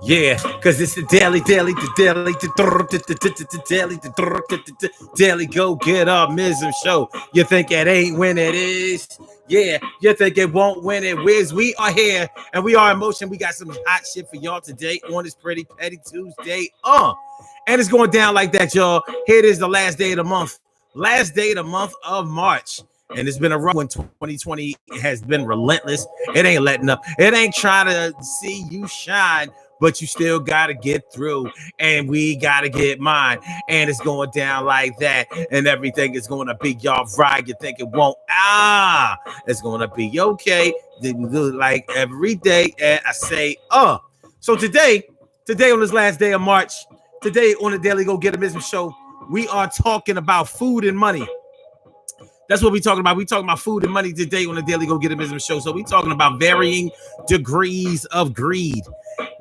Yeah, because it's the daily go get optimism show. You think it ain't when it is? Yeah, you think it won't when it whiz. We are here and we are in motion. We got some hot shit for y'all today on this pretty petty Tuesday. And it's going down like that, y'all. Here it is, the last day of the month. Last day of the month of March. And it's been a rough one. 2020 has been relentless. It ain't letting up. It ain't trying to see you shine, but you still got to get through. And we got to get mine. And it's going down like that. And everything is going to be y'all right. You think it won't? It's going to be okay. Like every day. And I say, So today on this last day of March, today on the Daily Go Get a Business Show, we are talking about food and money. That's what we're talking about. We're talking about food and money today on the Daily Go Get a Business Show. So we're talking about varying degrees of greed.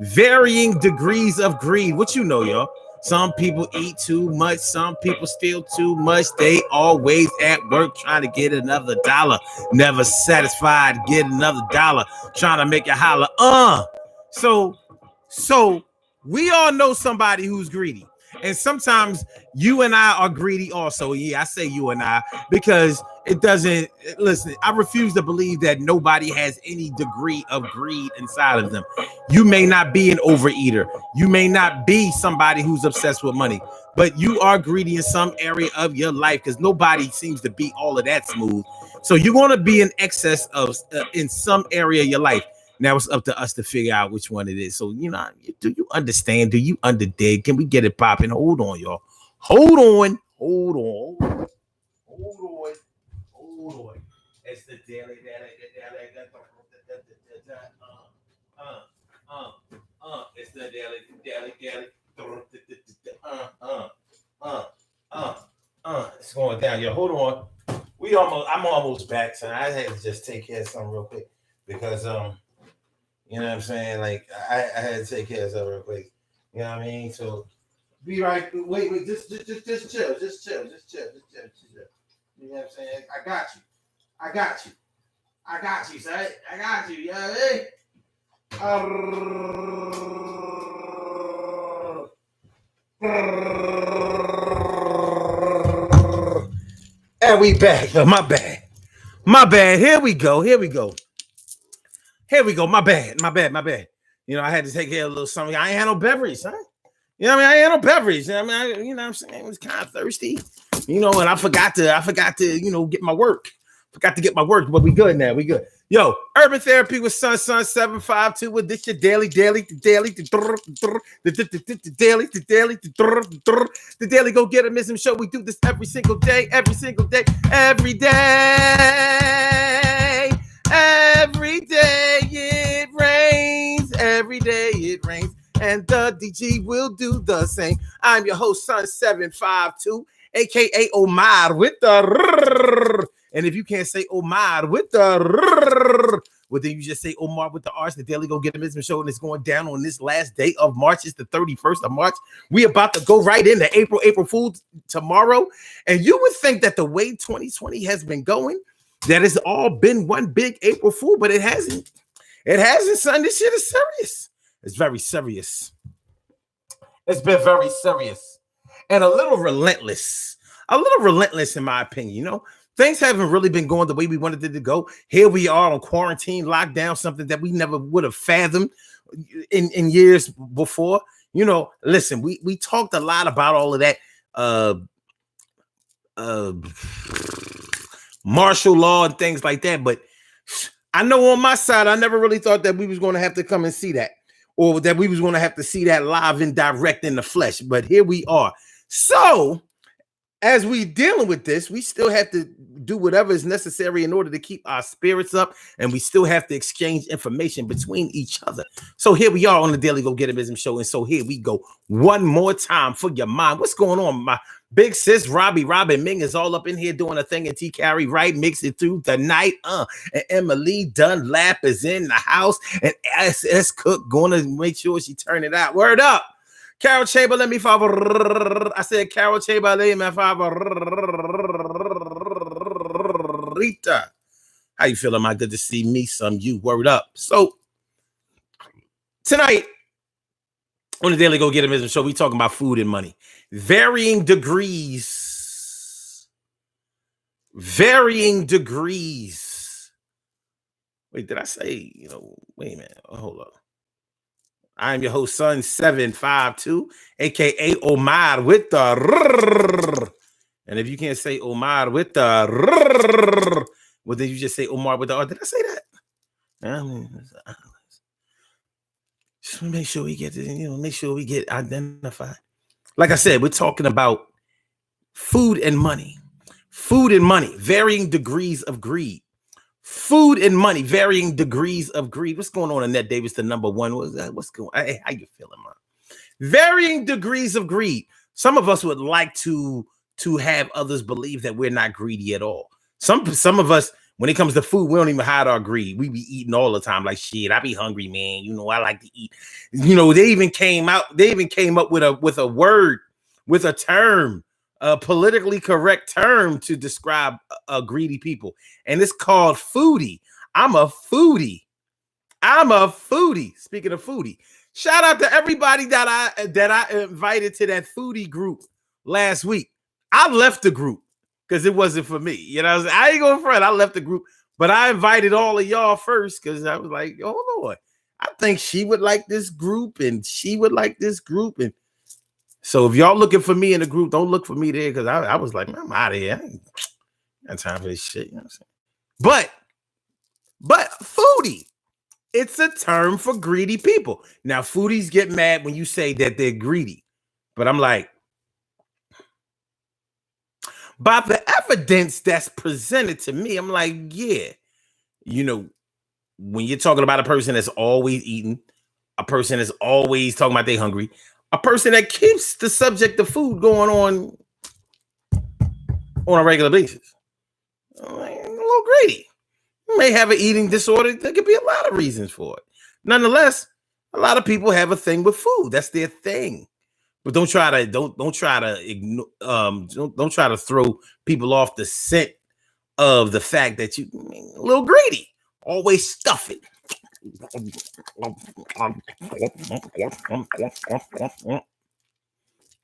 Varying degrees of greed. What you know, y'all? Some people eat too much. Some people steal too much. They always at work trying to get another dollar. Never satisfied. Get another dollar. Trying to make it holler. So we all know somebody who's greedy. And sometimes you and I are greedy also. Yeah, I say you and I because it doesn't, listen, I refuse to believe that nobody has any degree of greed inside of them. You may not be an overeater. You may not be somebody who's obsessed with money, but you are greedy in some area of your life because nobody seems to be all of that smooth. So you're going to be in excess of in some area of your life. Now it's up to us to figure out which one it is. So, do you understand? Do you underdig? Can we get it popping? Hold on, y'all. Hold on. It's the daily. It's the daily. It's going down, y'all. Hold on. I'm almost back, son. I had to just take care of something real quick because you know what I'm saying? Like I had to take care of something real quick. You know what I mean? So be right. Wait. Just chill. Just chill. You know what I'm saying? I got you, son. I got you. Yeah. Hey. And we back. My bad. Here we go. My bad. I had to take care of a little something. I ain't had no beverage, huh? You know what I mean? I ain't had no beverage. You know what I'm saying? I was kind of thirsty. And I forgot to, get my work. But we good now. We good. Yo, Urban Therapy with Sun 752 with this your daily. The daily go get a missing show. We do this every single day. Every day it rains. Every day it rains. And the DG will do the same. I'm your host, Sun 752, aka Omar with the. And if you can't say Omar with the, well, then you just say Omar with the R's. The Daily Go Get a Business Show, and it's going down on this last day of March. It's the 31st of March. We about to go right into April Fool's tomorrow. And you would think that the way 2020 has been going, that it's all been one big April Fool, but it hasn't. It hasn't, son. This shit is serious. It's very serious. It's been very serious and a little relentless in my opinion. Things haven't really been going the way we wanted it to go. Here we are on quarantine, lockdown, something that we never would have fathomed in years before. Listen, we talked a lot about all of that martial law and things like that, but I know on my side, I never really thought that we was going to have to come and see that, or that we was going to have to see that live and direct in the flesh. But here we are. So as we dealing with this, we still have to do whatever is necessary in order to keep our spirits up, and we still have to exchange information between each other. So here we are on the Daily Go Get a Business Show, and so here we go one more time for your mind. What's going on? My big sis Robin Ming is all up in here doing a thing, and T Carrie Wright makes it through the night. And Emily Dunlap is in the house, and S Cook gonna make sure she turn it out. Word up. Carol Chamber, let me favor. I said Carol Chamber, let me favorita. How you feeling, my good to see me, some you. Word up. So tonight, On the Daily Go Get 'Em show, we talking about food and money. Varying degrees. Varying degrees. Wait, did I say, wait a minute. Oh, hold up. I'm your host, Son752, aka Omar with the. And if you can't say Omar with the, well, then you just say Omar with the. Did I say that? Just make sure we get this, make sure we get identified. Like I said, we're talking about food and money. Food and money, varying degrees of greed. Food and money, varying degrees of greed. What's going on, Annette Davis, the number one? What's going on? Hey, how you feeling, man? Varying degrees of greed. Some of us would like to have others believe that we're not greedy at all. Some of us, when it comes to food, we don't even hide our greed. We be eating all the time. Like, shit, I be hungry, man. I like to eat. They even came up with a word, with a term, a politically correct term to describe greedy people. And it's called foodie. I'm a foodie. Speaking of foodie, shout out to everybody that I invited to that foodie group last week. I left the group because it wasn't for me. I ain't going front. I left the group, but I invited all of y'all first because I was like, oh Lord, I think she would like this group and she would like this group. And so if y'all looking for me in the group, don't look for me there because I was like, I'm out of here. I ain't got time for this shit. You know what I'm saying? But foodie, it's a term for greedy people. Now, foodies get mad when you say that they're greedy, but I'm like, by the evidence that's presented to me, I'm like, yeah, when you're talking about a person that's always eating, a person that's always talking about they hungry, a person that keeps the subject of food going on a regular basis, I'm like, a little greedy. You may have an eating disorder. There could be a lot of reasons for it. Nonetheless, a lot of people have a thing with food. That's their thing. But don't try to ignore, don't try to throw people off the scent of the fact that you a little greedy. Always stuff it.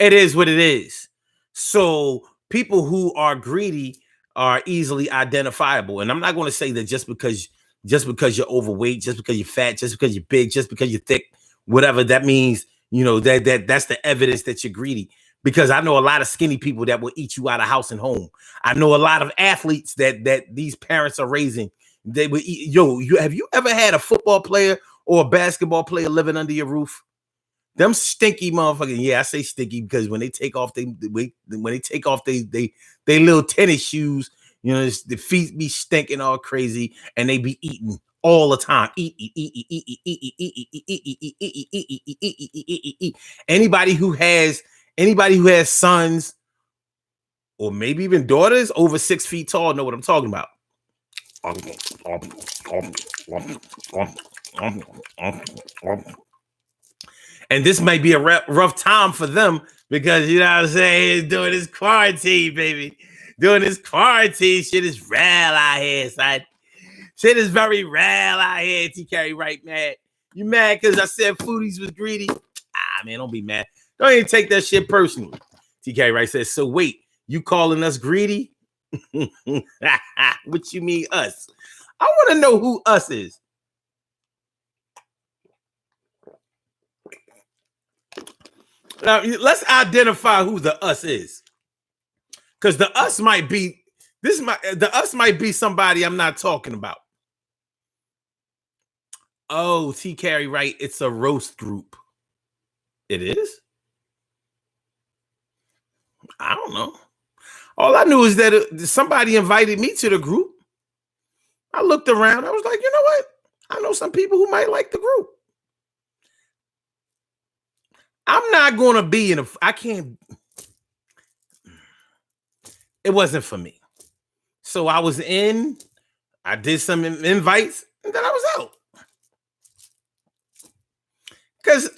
It is what it is. So people who are greedy are easily identifiable. And I'm not going to say that just because you're overweight, just because you're fat, just because you're big, just because you're thick, whatever that means, that's the evidence that you're greedy. Because I know a lot of skinny people that will eat you out of house and home. I know a lot of athletes that these parents are raising. They will eat. Have you ever had a football player or a basketball player living under your roof? Them stinky motherfuckers. Yeah, I say stinky because when they take off they little tennis shoes, the feet be stinking all crazy and they be eating all the time. Anybody who has sons or maybe even daughters over 6 feet tall know what I'm talking about. And this might be a rough time for them because, what I'm saying, doing this quarantine, baby. Doing this quarantine, shit is real out here, son. Shit is very real out here, T. Carey Wright, man. You mad because I said foodies was greedy? Man, don't be mad. Don't even take that shit personally. T. Carey Wright says, so wait, you calling us greedy? What you mean us? I want to know who us is. Now, let's identify who the us is. Because the us might be somebody I'm not talking about. Oh, T. Carey Wright, it's a roast group. It is? I don't know. All I knew is that somebody invited me to the group. I looked around. I was like, you know what? I know some people who might like the group. I'm not going to be I can't. It wasn't for me. So I was in, I did some invites, and then I was out. Because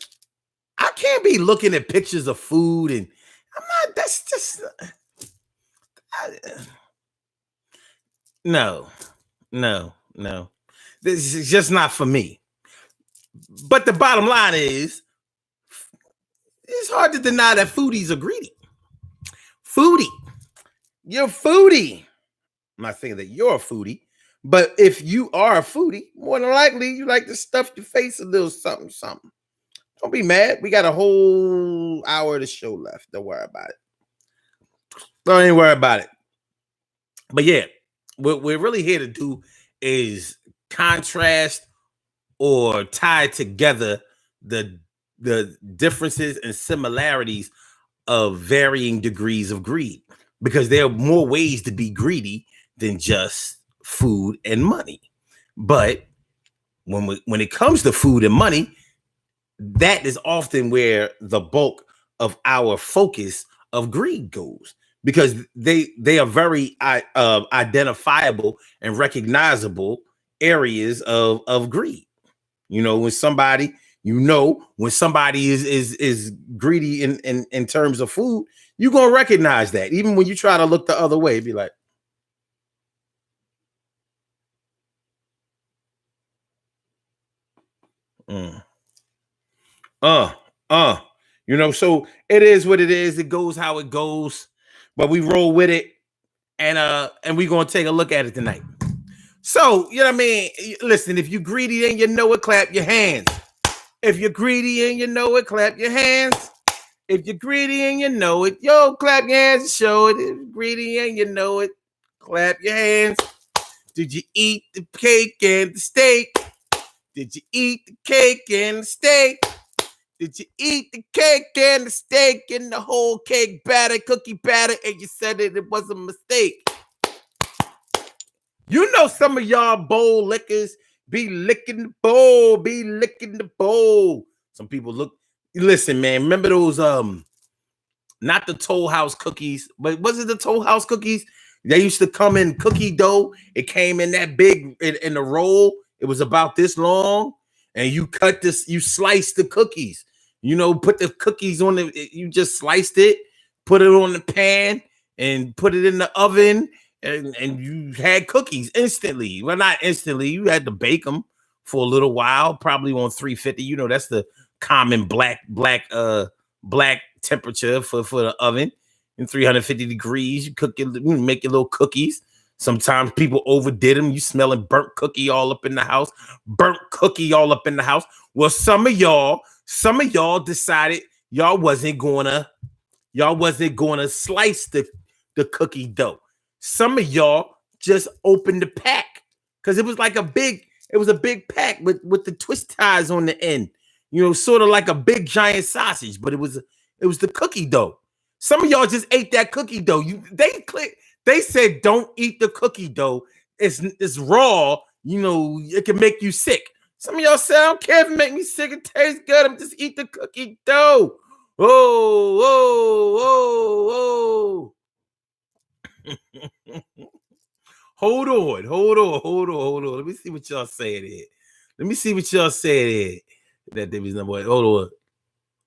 I can't be looking at pictures of food and I'm not, that's just, no. This is just not for me. But the bottom line is, it's hard to deny that foodies are greedy. Foodie. You're a foodie. I'm not saying that you're a foodie, but if you are a foodie, more than likely you like to stuff your face a little something, something. Don't be mad. We got a whole hour of the show left. Don't worry about it. Don't even worry about it. But yeah, what we're really here to do is contrast or tie together the differences and similarities of varying degrees of greed, because there are more ways to be greedy than just food and money. But when it comes to food and money, that is often where the bulk of our focus of greed goes, because they are very identifiable and recognizable areas of greed. You know, when somebody is greedy in terms of food, you're gonna recognize that. Even when you try to look the other way, be like, you know, so it is what it is. It goes how it goes, but we roll with it, and we're gonna take a look at it tonight. So, you know what I mean? Listen, if you're greedy and you know it, clap your hands. If you're greedy and you know it, clap your hands. If you're greedy and you know it, yo, clap your hands and show it. If you're greedy and you know it, clap your hands. Did you eat the cake and the steak? Did you eat the cake and the steak? Did you eat the cake and the steak and the whole cake batter, cookie batter, and you said it was a mistake? You know, some of y'all bowl lickers be licking the bowl, be licking the bowl. Some people listen, man. Remember those not the Toll House cookies, but was it the Toll House cookies? They used to come in cookie dough. It came in that big in the roll. It was about this long, and you sliced the cookies. You know, put the cookies on you just sliced it, put it on the pan, and put it in the oven. And you had cookies instantly. Well, not instantly. You had to bake them for a little while, probably on 350. You know, that's the common black temperature for the oven. In 350 degrees, you make your little cookies. Sometimes people overdid them. You smelling burnt cookie all up in the house. Burnt cookie all up in the house. Well, some of y'all decided y'all wasn't gonna slice the cookie dough. Some of y'all just opened the pack because it was a big pack with the twist ties on the end, you know, sort of like a big giant sausage, but it was the cookie dough. Some of y'all just ate that cookie dough. They said don't eat the cookie dough. It's raw, you know, it can make you sick. Some of y'all say, I don't care if it make me sick, it tastes good. I'm just eat the cookie dough. Whoa, whoa, whoa, whoa. Hold on. Let me see what y'all saying here. That there was no way. Hold on.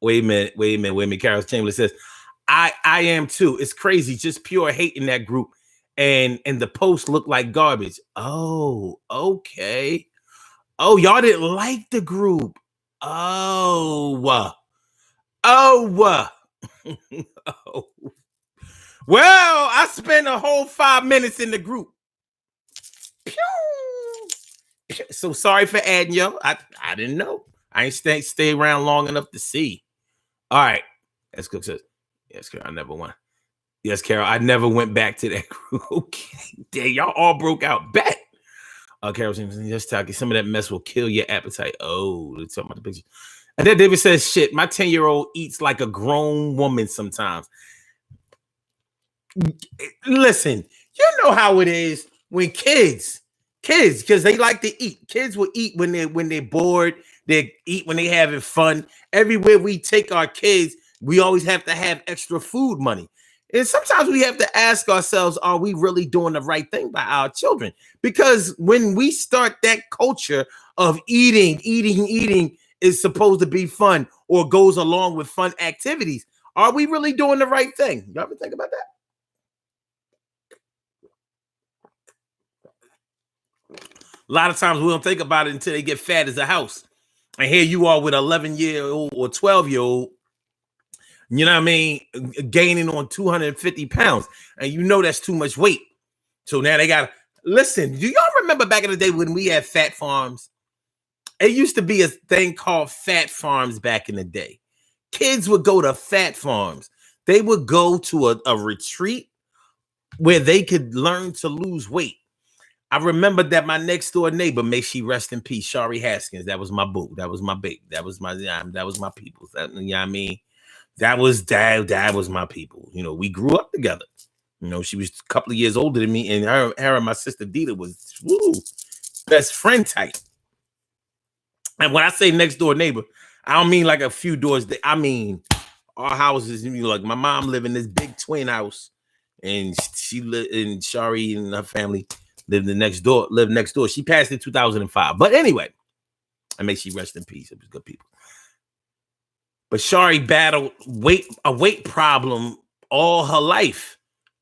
Wait a minute. Carol Chamberlain says, I am too. It's crazy. Just pure hate in that group. And the posts look like garbage. Oh, okay. Oh, y'all didn't like the group. Oh. Oh. Well, I spent a whole 5 minutes in the group. So sorry for adding y'all. I didn't know. I ain't stay around long enough to see. All right. As Cook says, yes, Carol, I never won. Yes, Carol, I never went back to that group. Okay. Dang, y'all all broke out. Bet. Carol says, just talking. Some of that mess will kill your appetite. Oh, let's talk about the picture. And then David says, shit, my 10-year-old eats like a grown woman sometimes. Listen, you know how it is when kids, because they like to eat. Kids will eat when they're bored. They eat when they having fun. Everywhere we take our kids, we always have to have extra food money. And sometimes we have to ask ourselves, are we really doing the right thing by our children? Because when we start that culture of eating is supposed to be fun or goes along with fun activities, are we really doing the right thing? You ever think about that? A lot of times we don't think about it until they get fat as a house. And here you are with 11-year-old or 12-year-old You know what I mean? Gaining on 250 pounds. And you know that's too much weight. So now they got to listen. Do y'all remember back in the day when we had fat farms? It used to be a thing called fat farms back in the day. Kids would go to fat farms. They would go to a retreat where they could learn to lose weight. I remember that my next door neighbor, may she rest in peace, Shari Haskins. That was my boo. That was my babe. That was my people. You know what I mean? That was dad was my people. You know, we grew up together. You know, she was a couple of years older than me, and her and my sister Dita was best friend type. And when I say next door neighbor, I don't mean like a few doors. I mean our houses. You know, like my mom lived in this big twin house, and she lived in Shari and her family lived next door. She passed in 2005. But anyway, I may she rest in peace. It was good people. But Shari battled a weight problem all her life.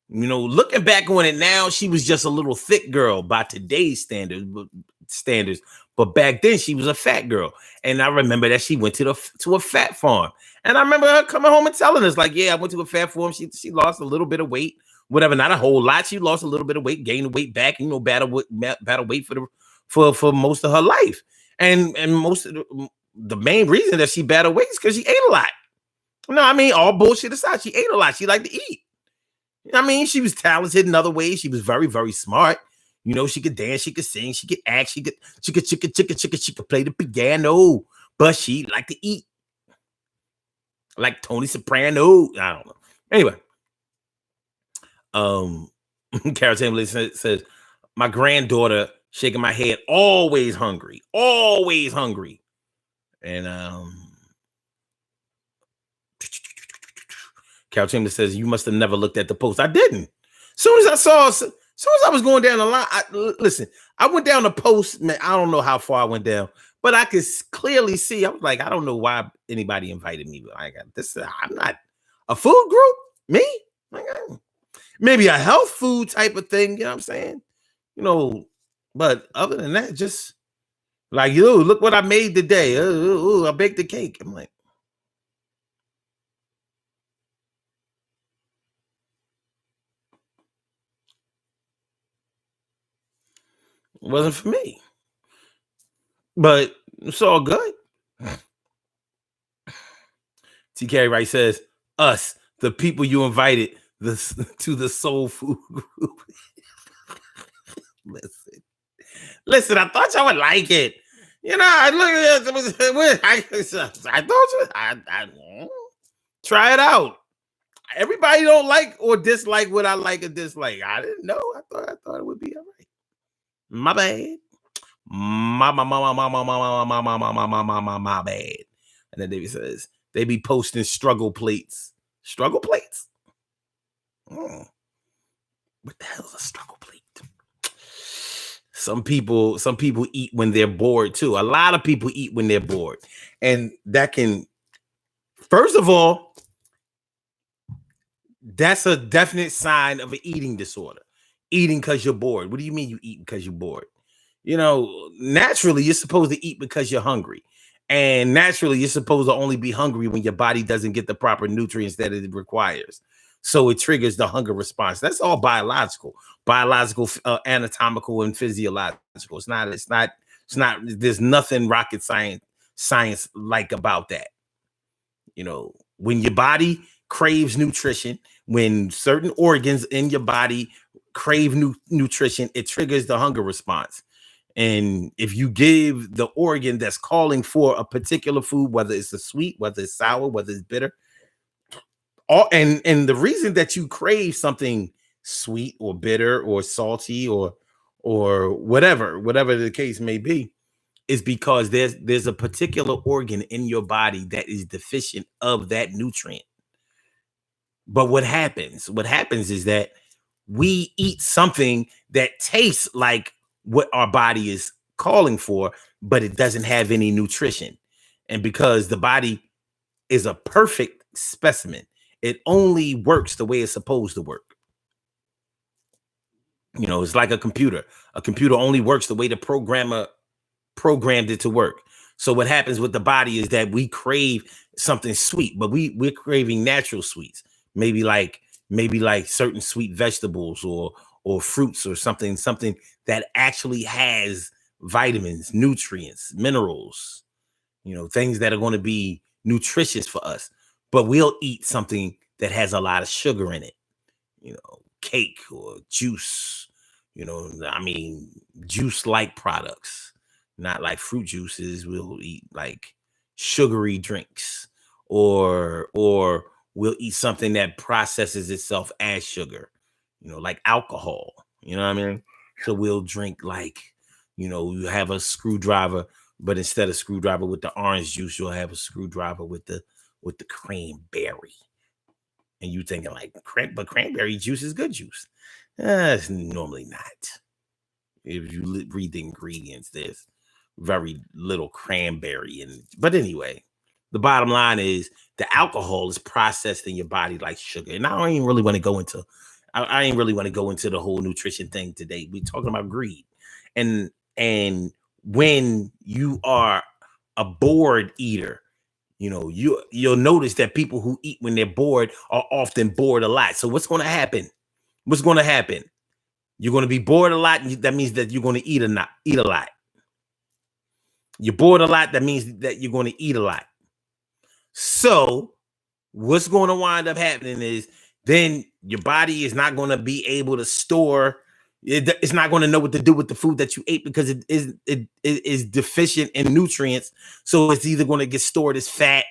You know, looking back on it now, she was just a little thick girl by today's standards. But back then, she was a fat girl. And I remember that she went to a fat farm. And I remember her coming home and telling us, like, yeah, I went to a fat farm. She lost a little bit of weight, whatever, not a whole lot. She lost a little bit of weight, gained weight back, you know, battle weight for most of her life. And most of the main reason that she battled weight is because she ate a lot. No, I mean, all bullshit aside, she ate a lot. She liked to eat. I mean, she was talented in other ways. She was very, very smart. You know, she could dance, she could sing, she could act, she could play the piano, but she liked to eat. Like Tony Soprano. I don't know. Anyway. Carol Chamberlain says, my granddaughter shaking my head, always hungry. And Carol Chamberlain says, you must have never looked at the post. I didn't. Soon as I was going down the line, I went down the post, man. I don't know how far I went down, but I could clearly see. I was like, I don't know why anybody invited me. I'm not a food group. Me? Maybe a health food type of thing. You know what I'm saying? You know, but other than that, just like, yo, look what I made today. I baked the cake. I'm like, it wasn't for me. But it's all good. TK Wright says, us, the people you invited to the soul food group. Listen, I thought y'all would like it. You know, I look at it. I thought I try it out. Everybody don't like or dislike what I like or dislike. I didn't know. I thought it would be all right. My bad. My bad. And then David says they be posting struggle plates. Struggle plates? What the hell is a struggle plate? Some people eat when they're bored too. A lot of people eat when they're bored. And that can, first of all, that's a definite sign of an eating disorder. Eating because you're bored. What do you mean you eat because you're bored? You know, naturally, you're supposed to eat because you're hungry. And naturally, you're supposed to only be hungry when your body doesn't get the proper nutrients that it requires. So it triggers the hunger response. That's all biological, anatomical, and physiological. It's not. There's nothing rocket science like about that. You know, when your body craves nutrition, when certain organs in your body crave nutrition, it triggers the hunger response. And if you give the organ that's calling for a particular food, whether it's a sweet, whether it's sour, whether it's bitter, and the reason that you crave something sweet or bitter or salty or whatever the case may be, is because there's a particular organ in your body that is deficient of that nutrient. But what happens is that we eat something that tastes like what our body is calling for, but it doesn't have any nutrition. And because the body is a perfect specimen, it only works the way it's supposed to work. You know, it's like a computer. A computer only works the way the programmer programmed it to work. So what happens with the body is that we crave something sweet, but we're craving natural sweets. Maybe like certain sweet vegetables or fruits or something that actually has vitamins, nutrients, minerals, things that are going to be nutritious for us. But we'll eat something that has a lot of sugar in it, cake or juice, juice like products, not like fruit juices. We'll eat like sugary drinks or we'll eat something that processes itself as sugar, like alcohol, you know what I mean? So we'll drink like, you have a screwdriver, but instead of screwdriver with the orange juice, you'll have a screwdriver with the cranberry. And you thinking like, but cranberry juice is good juice. It's normally not. If you read the ingredients, there's very little cranberry in it. But anyway, the bottom line is the alcohol is processed in your body like sugar. And I ain't really want to go into the whole nutrition thing today. We're talking about greed. And when you are a bored eater, you'll notice that people who eat when they're bored are often bored a lot. So what's going to happen? You're going to be bored a lot. And that means that you're going to eat a lot. You're bored a lot. That means that you're going to eat a lot. So what's going to wind up happening is then your body is not going to be able to store. It's not going to know what to do with the food that you ate because it is deficient in nutrients. So it's either going to get stored as fat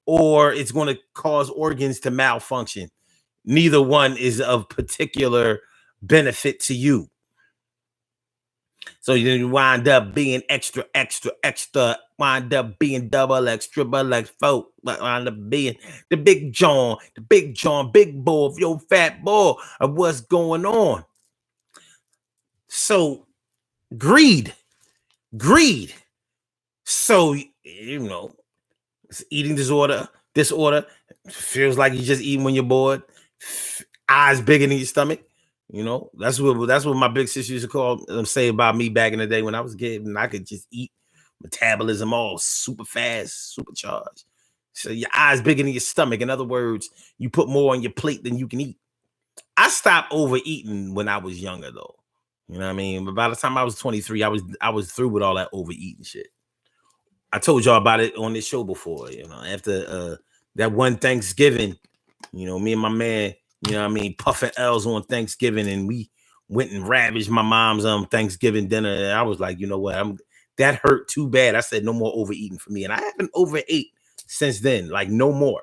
or it's going to cause organs to malfunction. Neither one is of particular benefit to you. So you wind up being extra, wind up being double extra, folk, wind up being the big John, big boy of your fat boy of what's going on. So greed. So, it's eating disorder, feels like you're just eating when you're bored, eyes bigger than your stomach. That's what my big sister used to say about me back in the day when I was a kid, and I could just eat, metabolism all super fast, supercharged. So your eyes bigger than your stomach. In other words, you put more on your plate than you can eat. I stopped overeating when I was younger, though. You know what I mean? But by the time I was 23, I was through with all that overeating shit. I told y'all about it on this show before. After that one Thanksgiving, me and my man, puffing L's on Thanksgiving, and we went and ravaged my mom's Thanksgiving dinner. And I was like, you know what? That hurt too bad. I said no more overeating for me, and I haven't overate since then. Like no more.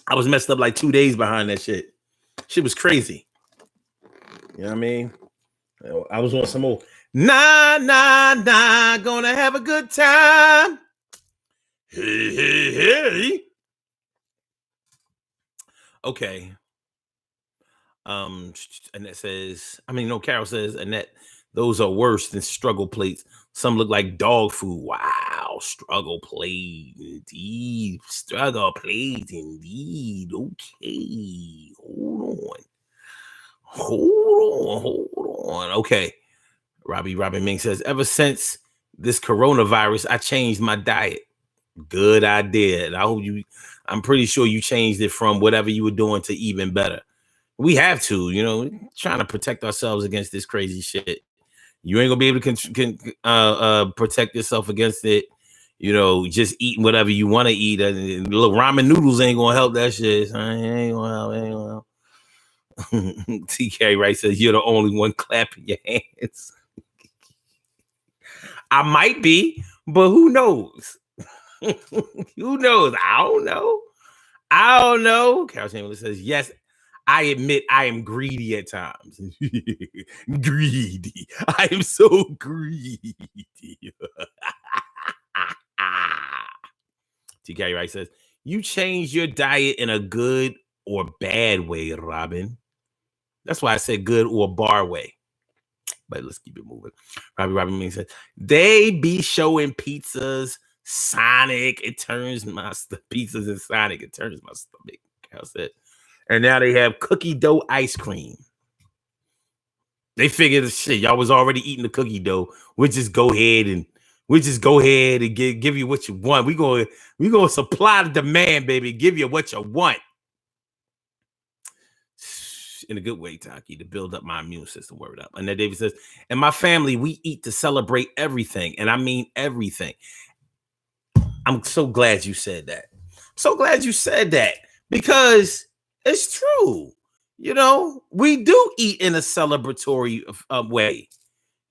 I was messed up like 2 days behind that shit. Shit was crazy. You know what I mean? I was on some more. Nah, gonna have a good time. Hey. Okay. Annette says, Carol says, Annette, those are worse than struggle plates. Some look like dog food. Wow, struggle plate indeed. Struggle plate indeed. Okay, hold on. Okay, Robbie Ming says, ever since this coronavirus, I changed my diet. Good idea. I'm pretty sure you changed it from whatever you were doing to even better. We have to, trying to protect ourselves against this crazy shit. You ain't gonna be able to protect yourself against it, just eating whatever you want to eat. Look, ramen noodles ain't gonna help that shit. Ain't gonna help. TK Wright says you're the only one clapping your hands. I might be, but who knows? Who knows? I don't know. Carol Chamberlain says, yes, I admit I am greedy at times. Greedy. I am so greedy. TK Wright says, you change your diet in a good or bad way, Robin. That's why I said good or bar way. But let's keep it moving. Robbie Ming said, they be showing pizzas, Sonic. It turns my pizzas and Sonic. It turns my stomach. Carol said. And now they have cookie dough ice cream. They figured shit, y'all was already eating the cookie dough. We'll just go ahead and give you what you want. We gonna supply the demand, baby. Give you what you want. In a good way, Taki, to build up my immune system. Word up. And then David says, and my family, we eat to celebrate everything. And I mean everything. I'm so glad you said that. So glad you said that because it's true. You know, we do eat in a celebratory way.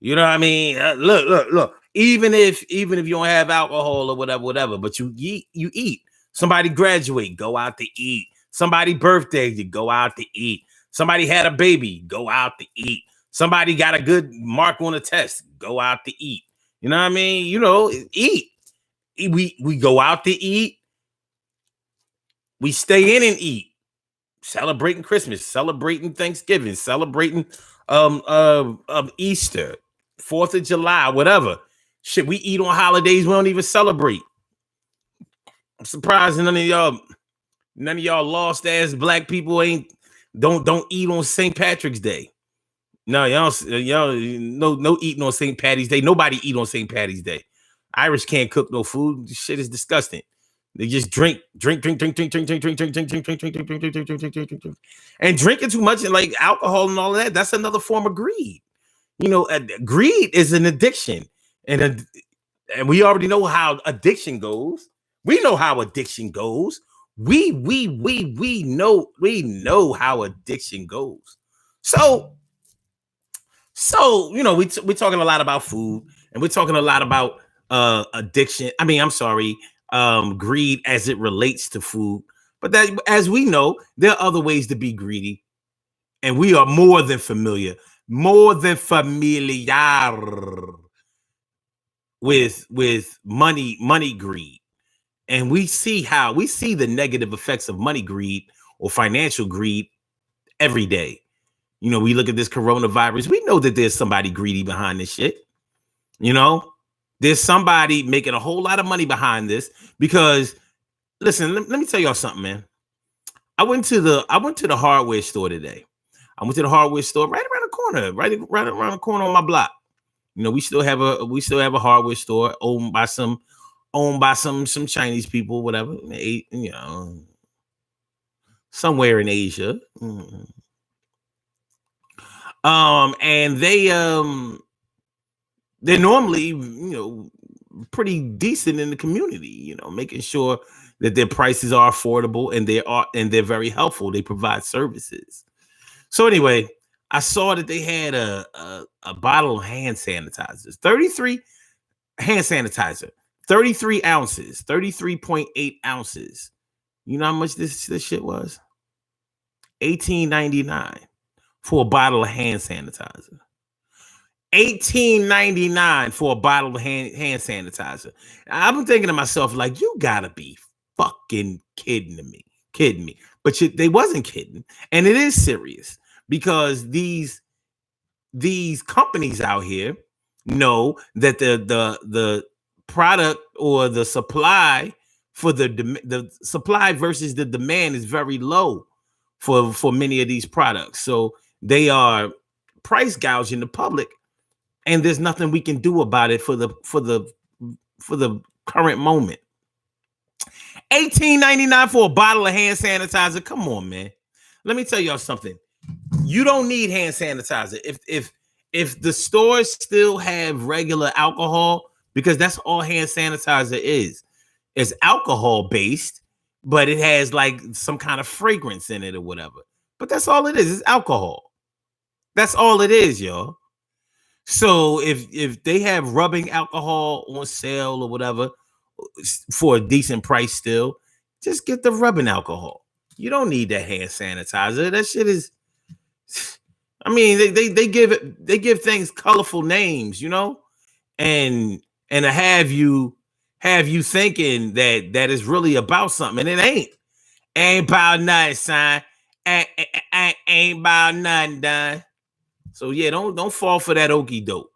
You know what I mean? Look. Even if you don't have alcohol or whatever, but you eat. Somebody graduate, go out to eat. Somebody birthday, you go out to eat. Somebody had a baby, go out to eat. Somebody got a good mark on a test, go out to eat. You know what I mean? You know, eat. We go out to eat. We stay in and eat. Celebrating Christmas, celebrating Thanksgiving, celebrating Easter, 4th of July, whatever. Shit, we eat on holidays we don't even celebrate. I'm surprised none of y'all lost ass black people don't eat on St. Patrick's Day. No, y'all no eating on St. Patty's Day. Nobody eat on St. Patty's Day. Irish can't cook no food. This shit is disgusting. They just drink, and drinking too much and like alcohol and all of that. That's another form of greed. You know, greed is an addiction, and we already know how addiction goes. We know how addiction goes. We know how addiction goes. So you know, we're talking a lot about food, and we're talking a lot about addiction. I mean, I'm sorry. Greed as it relates to food, but that, as we know, there are other ways to be greedy, and we are more than familiar with money greed, and we see the negative effects of money greed or financial greed every day. You know, we look at this coronavirus, we know that there's somebody greedy behind this shit. You know, there's somebody making a whole lot of money behind this because, listen, let me tell y'all something, man. I went to the hardware store today. I went to the hardware store right around the corner, right around the corner on my block. You know, we still have a hardware store owned by some Chinese people, whatever, you know, somewhere in Asia. And they're normally, you know, pretty decent in the community, you know, making sure that their prices are affordable and they're very helpful. They provide services. So anyway, I saw that they had a bottle of hand sanitizers, 33 hand sanitizer, 33 ounces, 33.8 ounces. You know how much this shit was? $18.99 for a bottle of hand sanitizer. $18.99 for a bottle of hand sanitizer. I've been thinking to myself, like, you gotta be fucking kidding me. But they wasn't kidding, and it is serious because these companies out here know that the product or the supply for the supply versus the demand is very low for many of these products. So they are price gouging the public. And there's nothing we can do about it for the current moment. $18.99 for a bottle of hand sanitizer. Come on, man. Let me tell y'all something. You don't need hand sanitizer. If the stores still have regular alcohol, because that's all hand sanitizer is. It's alcohol based, but it has like some kind of fragrance in it or whatever. But that's all it is. It's alcohol. That's all it is, y'all. So if they have rubbing alcohol on sale or whatever for a decent price still, just get the rubbing alcohol. You don't need that hand sanitizer. That shit is, I mean, they give things colorful names, you know, and to have you thinking that is really about something, and it ain't. Ain't about nothing, son. Ain't about nothing, done. So yeah, don't fall for that okie doke.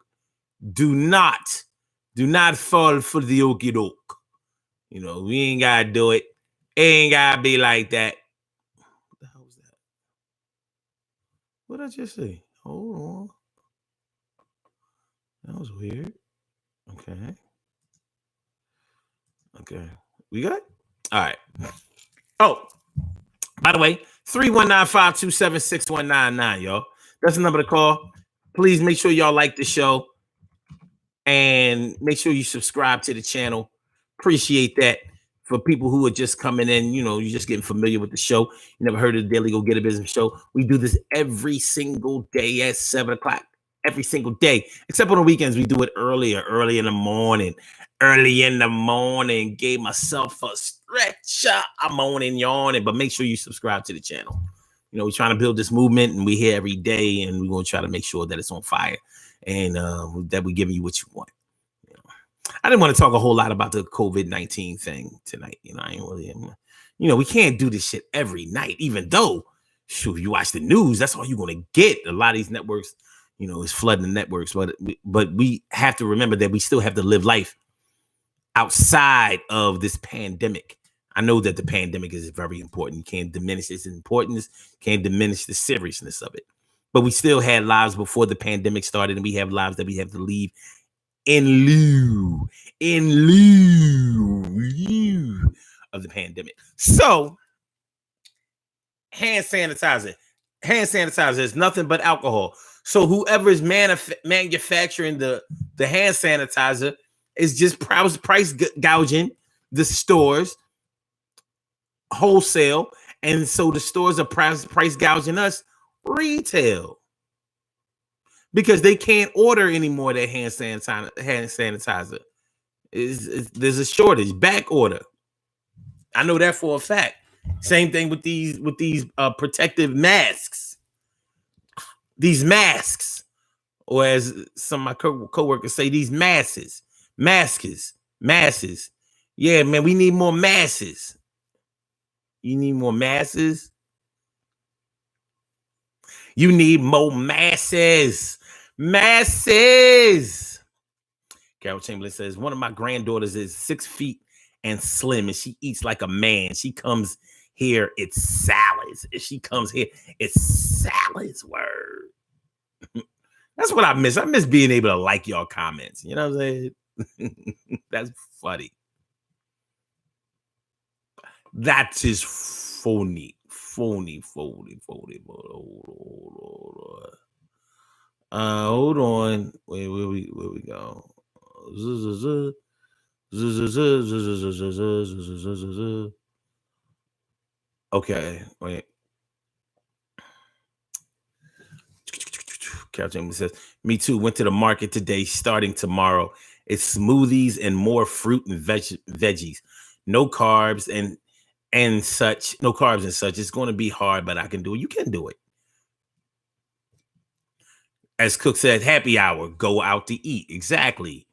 Do not fall for the okie doke. You know, we ain't gotta do it. It ain't gotta be like that. What the hell was that? What did I just say? Hold on. That was weird. Okay. We good? All right. Oh, by the way, 319-527-6199, y'all. That's the number to call. Please make sure y'all like the show and make sure you subscribe to the channel. Appreciate that. For people who are just coming in, you're just getting familiar with the show. You never heard of the Daily Go Get a Business show. We do this every single day at 7 o'clock. Every single day, except on the weekends, we do it early in the morning. Gave myself a stretcher. I'm moaning, yawning, but make sure you subscribe to the channel. We're trying to build this movement, and we're here every day, and we're going to try to make sure that it's on fire and that we're giving you what you want. I didn't want to talk a whole lot about the COVID-19 thing tonight. I ain't really, we can't do this shit every night, even though, shoot, you watch the news, that's all you're going to get. A lot of these networks, is flooding the networks, but we have to remember that we still have to live life outside of this pandemic. I know that the pandemic is very important. You can't diminish its importance, can't diminish the seriousness of it. But we still had lives before the pandemic started, and we have lives that we have to leave in lieu of the pandemic. So, hand sanitizer is nothing but alcohol. So whoever is manufacturing the hand sanitizer is just price gouging the stores wholesale, and so the stores are price gouging us retail because they can't order anymore that hand sanitizer. There's a shortage, back order. I know that for a fact. Same thing with these protective masks. These masks, or as some of my co-workers say, these masses. Yeah, man, we need more masses. You need more masses? You need more masses. Masses. Carol Chamberlain says, one of my granddaughters is 6 feet and slim, and she eats like a man. She comes here, it's salads. If she comes here, it's salads. Word. That's what I miss. I miss being able to like y'all comments. You know what I'm saying? That's funny. That is phony. Hold on. Wait, where we go? Okay, wait. Captain says, me too. Went to the market today, starting tomorrow. It's smoothies and more fruit and veggies. No carbs and such. No carbs and such. It's going to be hard, but I can do it. You can do it. As Cook said, happy hour. Go out to eat. Exactly.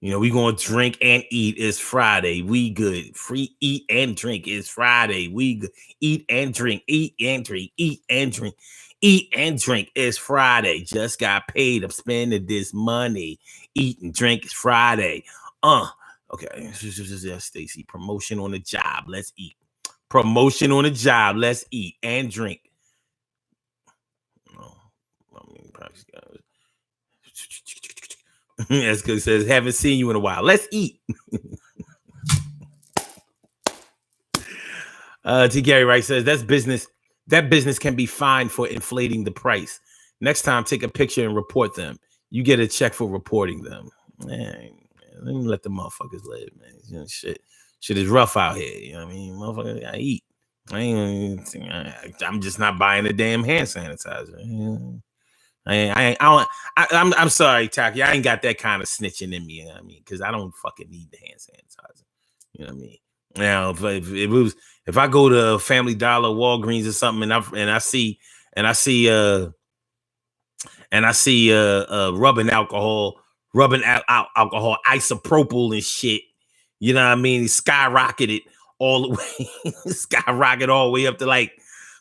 We going to drink and eat. It's Friday. We good. Free eat and drink. It's Friday. We good. Eat and drink. Eat and drink. Eat and drink. Eat and drink. It's Friday. Just got paid. I'm spending this money. Eat and drink. It's Friday. Okay. Stacy. Promotion on the job. Let's eat. Promotion on the job. Let's eat and drink. As Cook says, haven't seen you in a while. Let's eat. T. Gary Wright says, that's business. That business can be fined for inflating the price. Next time, take a picture and report them. You get a check for reporting them. Man, let me let the motherfuckers live, man. Shit is rough out here. You know what I mean? Motherfuckers gotta eat. I'm just not buying a damn hand sanitizer. I'm sorry, Taki. I ain't got that kind of snitching in me. You know what I mean, because I don't fucking need the hand sanitizer. You know what I mean? Now, if I go to Family Dollar, Walgreens, or something, and I see rubbing alcohol, isopropyl and shit. You know what I mean? It skyrocketed all the way, skyrocketed all the way up to like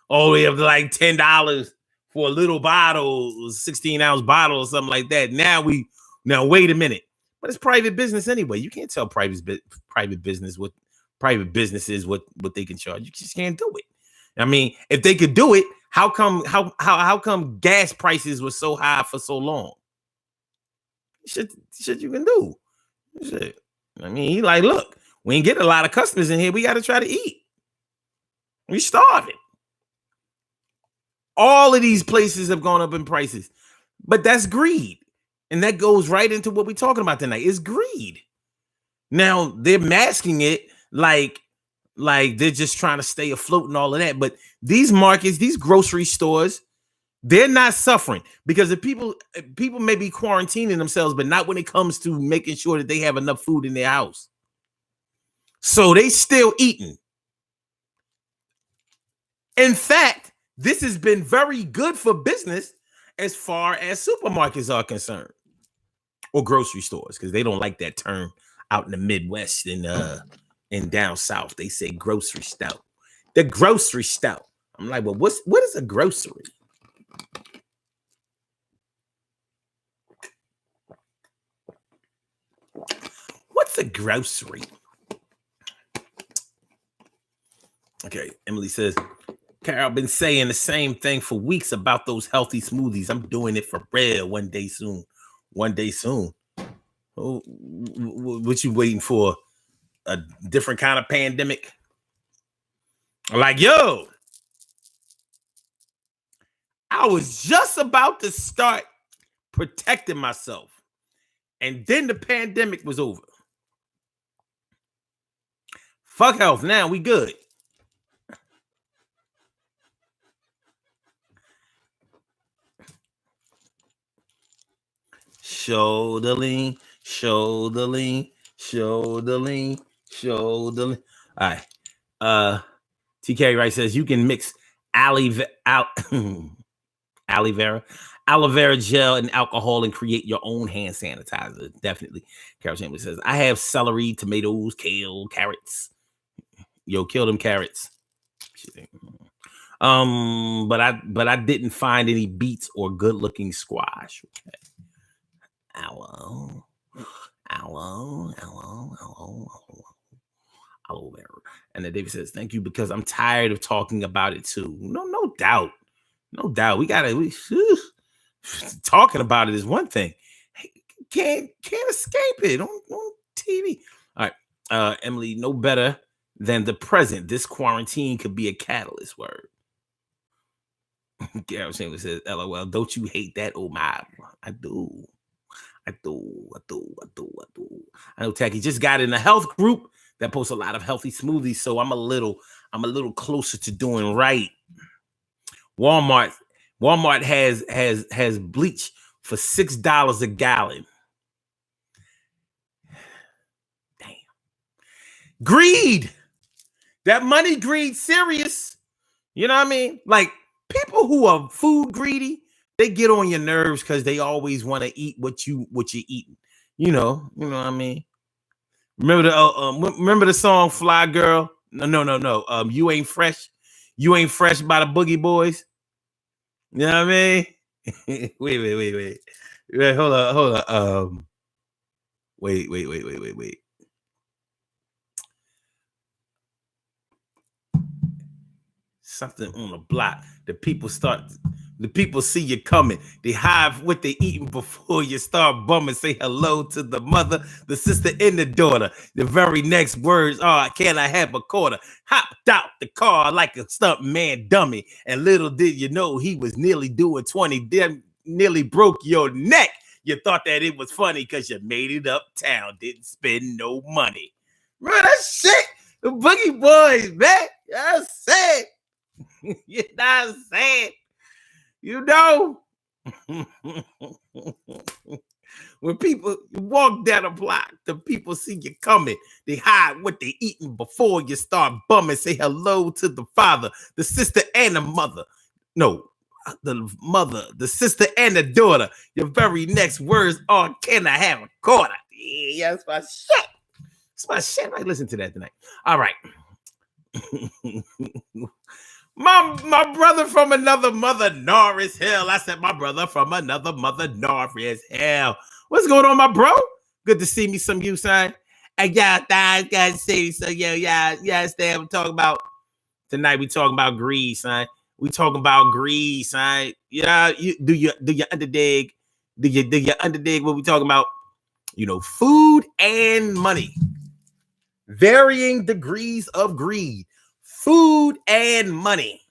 $10 for a little bottle, 16-ounce bottle or something like that. Now wait a minute. But it's private business anyway. You can't tell private businesses what they can charge. You just can't do it. I mean, if they could do it, how come gas prices were so high for so long? Shit you can do. Shit. I mean, he like, look, we ain't getting a lot of customers in here. We got to try to eat. We starving. All of these places have gone up in prices, but that's greed. And that goes right into what we're talking about tonight. It's greed. Now they're masking it like they're just trying to stay afloat and all of that. But these markets, these grocery stores, they're not suffering because the people may be quarantining themselves, but not when it comes to making sure that they have enough food in their house. So they still eating. In fact, this has been very good for business as far as supermarkets are concerned, or grocery stores, because they don't like that term out in the Midwest and down south. They say grocery stout. The grocery stout. I'm like, well, what is a grocery? What's a grocery? Okay, Emily says, Carol, I've been saying the same thing for weeks about those healthy smoothies. I'm doing it for real one day soon. One day soon. Oh, what you waiting for? A different kind of pandemic? Like, yo, I was just about to start protecting myself, and then the pandemic was over. Fuck health. Now we good. Shoulder lean, shoulder lean, shoulder lean, shoulder lean. All right. TK Wright says you can mix aloe vera gel and alcohol and create your own hand sanitizer. Definitely. Carol Chambers says, I have celery, tomatoes, kale, carrots. Yo, kill them carrots. But I didn't find any beets or good looking squash. Okay. Aloe vera. And then David says, thank you, because I'm tired of talking about it too. No doubt. We talking about it is one thing. Can't escape it on TV. All right. Emily, no better than the present. This quarantine could be a catalyst. Word. Garrett Chambers says, LOL, don't you hate that? Oh my, I do. I know Tacky just got in a health group that posts a lot of healthy smoothies, so I'm a little closer to doing right. Walmart has bleach for $6 a gallon. Damn. Greed. That money greed serious. You know what I mean? Like, people who are food greedy, they get on your nerves because they always want to eat what you're eating. You know what I mean? Remember the song Fly Girl? No. You Ain't Fresh. You Ain't Fresh by the Boogie Boys. You know what I mean? Wait. Hold on. Wait. Something on the block. The people see you coming. They hide what they eating before you start bumming. Say hello to the mother, the sister, and the daughter. The very next words are, can I have a quarter? Hopped out the car like a stunt man dummy. And little did you know he was nearly doing 20. Then nearly broke your neck. You thought that it was funny because you made it uptown. Didn't spend no money. Remember that shit? The Boogie Boys, man. I said. You know what I'm saying? You know, when people walk down the block, the people see you coming. They hide what they eating before you start bumming. Say hello to the father, the sister, and the mother. No, the mother, the sister, and the daughter. Your very next words are, can I have a quarter? Yeah, that's my shit. That's my shit. I listen to that tonight. All right. My brother from another mother, Norris Hill. I said my brother from another mother, Norris Hill. What's going on, my bro? Good to see me some you, son. And y'all guys see so yeah, understand what we're talking about. Tonight we talking about greed, son. We talking about greed, son. Yeah, you do your underdig. you underdig what we talking about? You know, food and money. Varying degrees of greed. Food and money.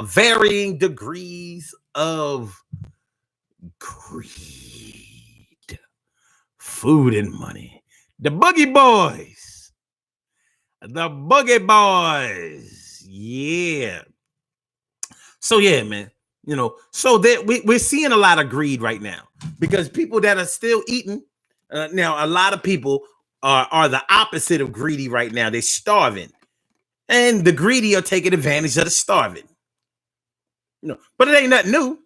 Varying degrees of greed. Food and money. The Boogie Boys. The Boogie Boys. Yeah. So yeah, man. You know, so that we're seeing a lot of greed right now because people that are still eating. Now, a lot of people are the opposite of greedy right now. They're starving, and the greedy are taking advantage of the starving. You know, but it ain't nothing new.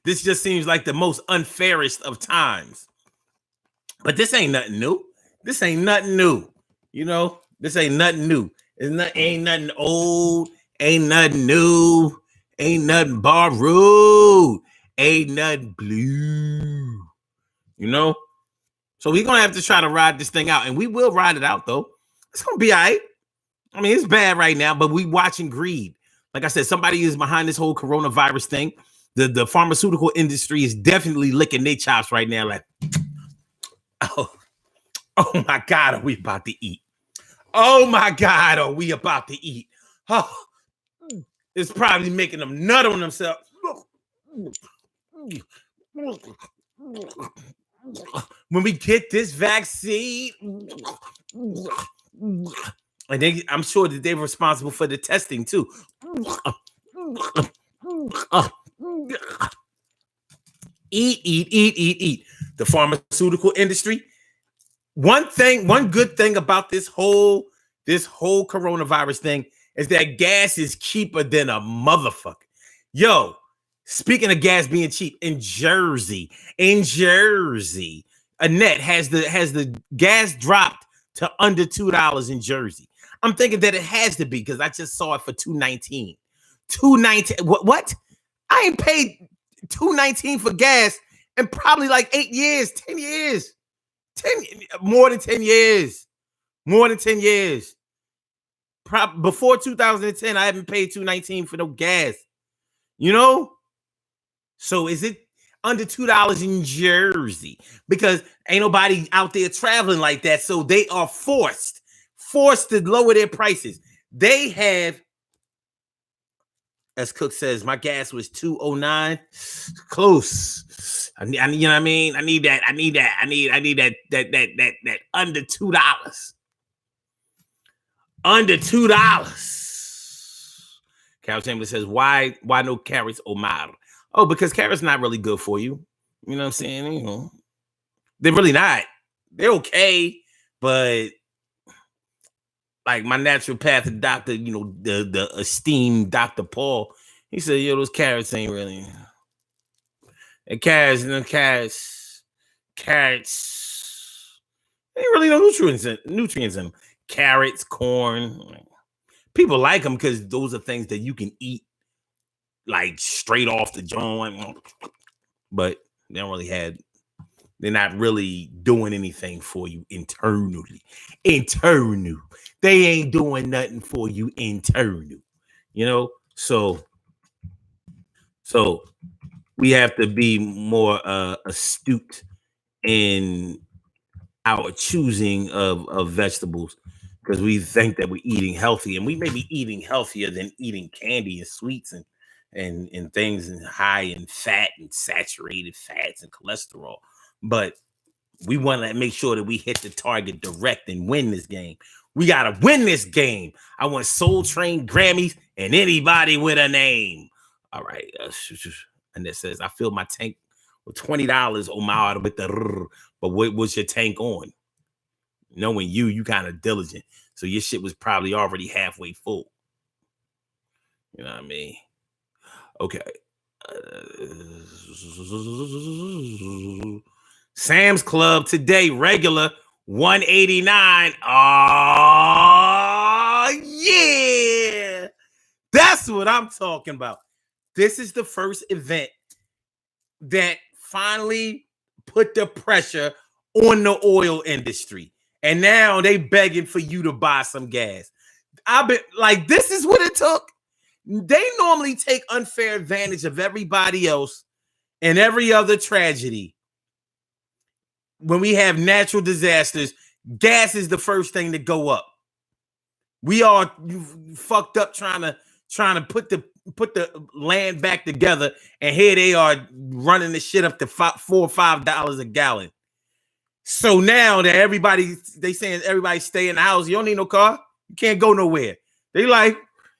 This just seems like the most unfairest of times. But this ain't nothing new. This ain't nothing new. You know, this ain't nothing new. Ain't nothing old. Ain't nothing new. Ain't nothing borrowed. Ain't nothing blue. You know? So we're going to have to try to ride this thing out. And we will ride it out, though. It's going to be all right. I mean, it's bad right now, but we watching greed. Like I said, somebody is behind this whole coronavirus thing. The pharmaceutical industry is definitely licking their chops right now. Like, oh my God, are we about to eat? Oh my God, are we about to eat? Oh, it's probably making them nut on themselves. When we get this vaccine, and I'm sure that they're responsible for the testing too. Eat. The pharmaceutical industry. One good thing about this whole coronavirus thing is that gas is cheaper than a motherfucker. Yo, speaking of gas being cheap, in Jersey, Annette has the gas dropped to under $2 in Jersey. I'm thinking that it has to be because I just saw it for $2.19. $2.19. What? I ain't paid $2.19 for gas in probably like 8 years, 10 years. More than 10 years. Before 2010, I haven't paid $2.19 for no gas. You know? So is it under $2 in Jersey? Because ain't nobody out there traveling like that. So they are forced to lower their prices. They have, as Cook says, my gas was $2.09. Close. I need, you know what I mean? I need that under $2. Under $2. Carol Chambers says, why no carrots, Omar? Oh, because carrots not really good for you. You know what I'm saying? You know, they're really not. They're okay, but like my naturopathic doctor, you know, the esteemed Dr. Paul, he said, yo, those carrots ain't really. And carrots, they ain't really no nutrients in them. Carrots, corn. People like them because those are things that you can eat like straight off the joint. But they're not really doing anything for you internally. They ain't doing nothing for you internal. You know? So we have to be more astute in our choosing of vegetables because we think that we're eating healthy, and we may be eating healthier than eating candy and sweets and things and high in fat and saturated fats and cholesterol. But we want to make sure that we hit the target direct and win this game. We got to win this game. I want Soul Train Grammys and anybody with a name. All right. And it says, I filled my tank with $20 Omar with the, but what was your tank on? Knowing you kind of diligent. So your shit was probably already halfway full. You know what I mean? Okay. Sam's Club today, regular $189. Oh, yeah. That's what I'm talking about. This is the first event that finally put the pressure on the oil industry. And now they begging for you to buy some gas. I've been like, this is what it took. They normally take unfair advantage of everybody else and every other tragedy. When we have natural disasters, gas is the first thing to go up. We are fucked up trying to put the land back together, and here they are running the shit up to $4 or $5 a gallon. So now that they saying everybody stay in the house, you don't need no car, you can't go nowhere. They like,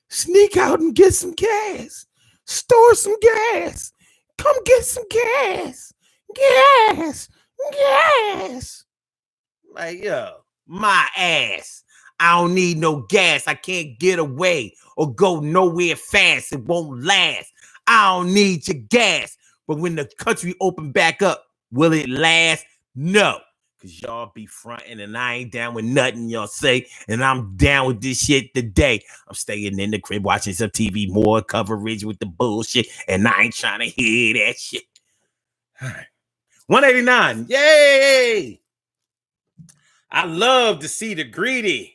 sneak out and get some gas, store some gas, come get some gas. Like, yo, my ass. I don't need no gas. I can't get away or go nowhere fast. It won't last. I don't need your gas. But when the country open back up, will it last? No. Because y'all be fronting and I ain't down with nothing y'all say. And I'm down with this shit today. I'm staying in the crib watching some TV, more coverage with the bullshit. And I ain't trying to hear that shit. All right. 189. Yay! I love to see the greedy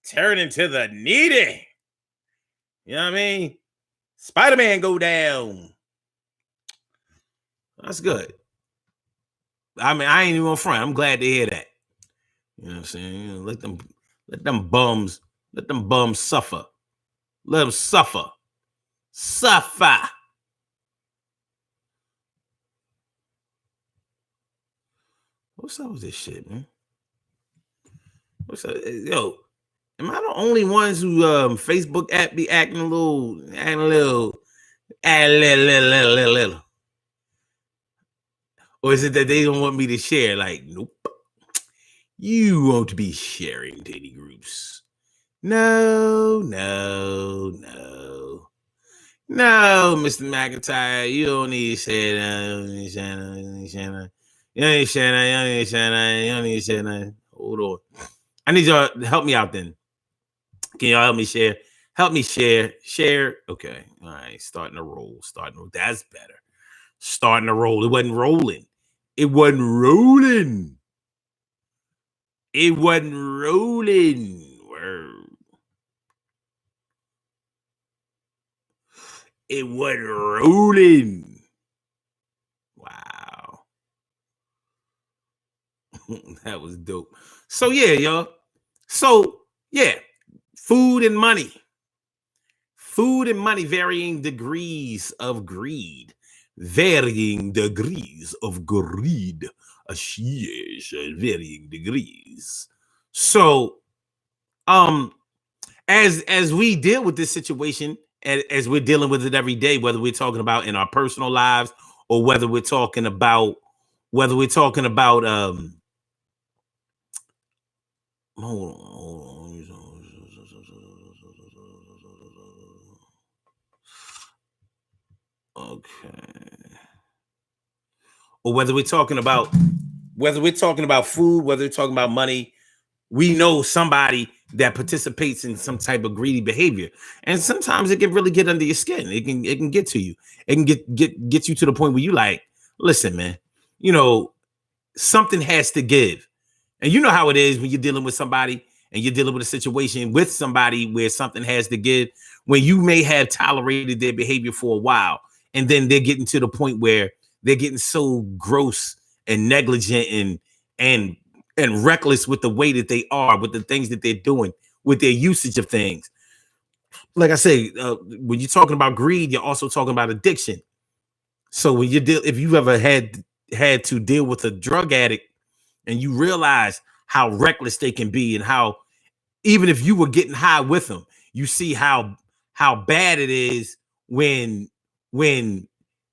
turn into the needy. You know what I mean? Spider-Man go down. That's good. I mean, I ain't even on front. I'm glad to hear that. You know what I'm saying? You know, let them bums suffer. Let them suffer. Suffer. What's up with this shit, man? What's up? Yo, am I the only ones who Facebook app be acting a little. Or is it that they don't want me to share? Like, nope. You won't be sharing to any groups. No, Mr. McIntyre, you don't need to share that. You don't need to share that. Hold on. I need y'all to help me out then. Can y'all help me share? Help me share. Share. Okay. All right. Starting to roll. That's better. Starting to roll. It wasn't rolling. It wasn't rolling. Word. It wasn't rolling. Wow. That was dope. So yeah, y'all. So yeah, food and money, varying degrees of greed. Varying degrees. So, as we deal with this situation, and as we're dealing with it every day, whether we're talking about in our personal lives or whether we're talking about hold on. Okay. Or whether we're talking about food, whether we're talking about money, we know somebody that participates in some type of greedy behavior. And sometimes it can really get under your skin. It can get to you. It can get you to the point where you like, listen, man, you know, something has to give. And you know how it is when you're dealing with somebody and you're dealing with a situation with somebody where something has to give, when you may have tolerated their behavior for a while, and then they're getting to the point where they're getting so gross and negligent and reckless with the way that they are, with the things that they're doing, with their usage of things. Like I say, when you're talking about greed, you're also talking about addiction. So when if you've ever had to deal with a drug addict and you realize how reckless they can be, and how even if you were getting high with them, you see how bad it is when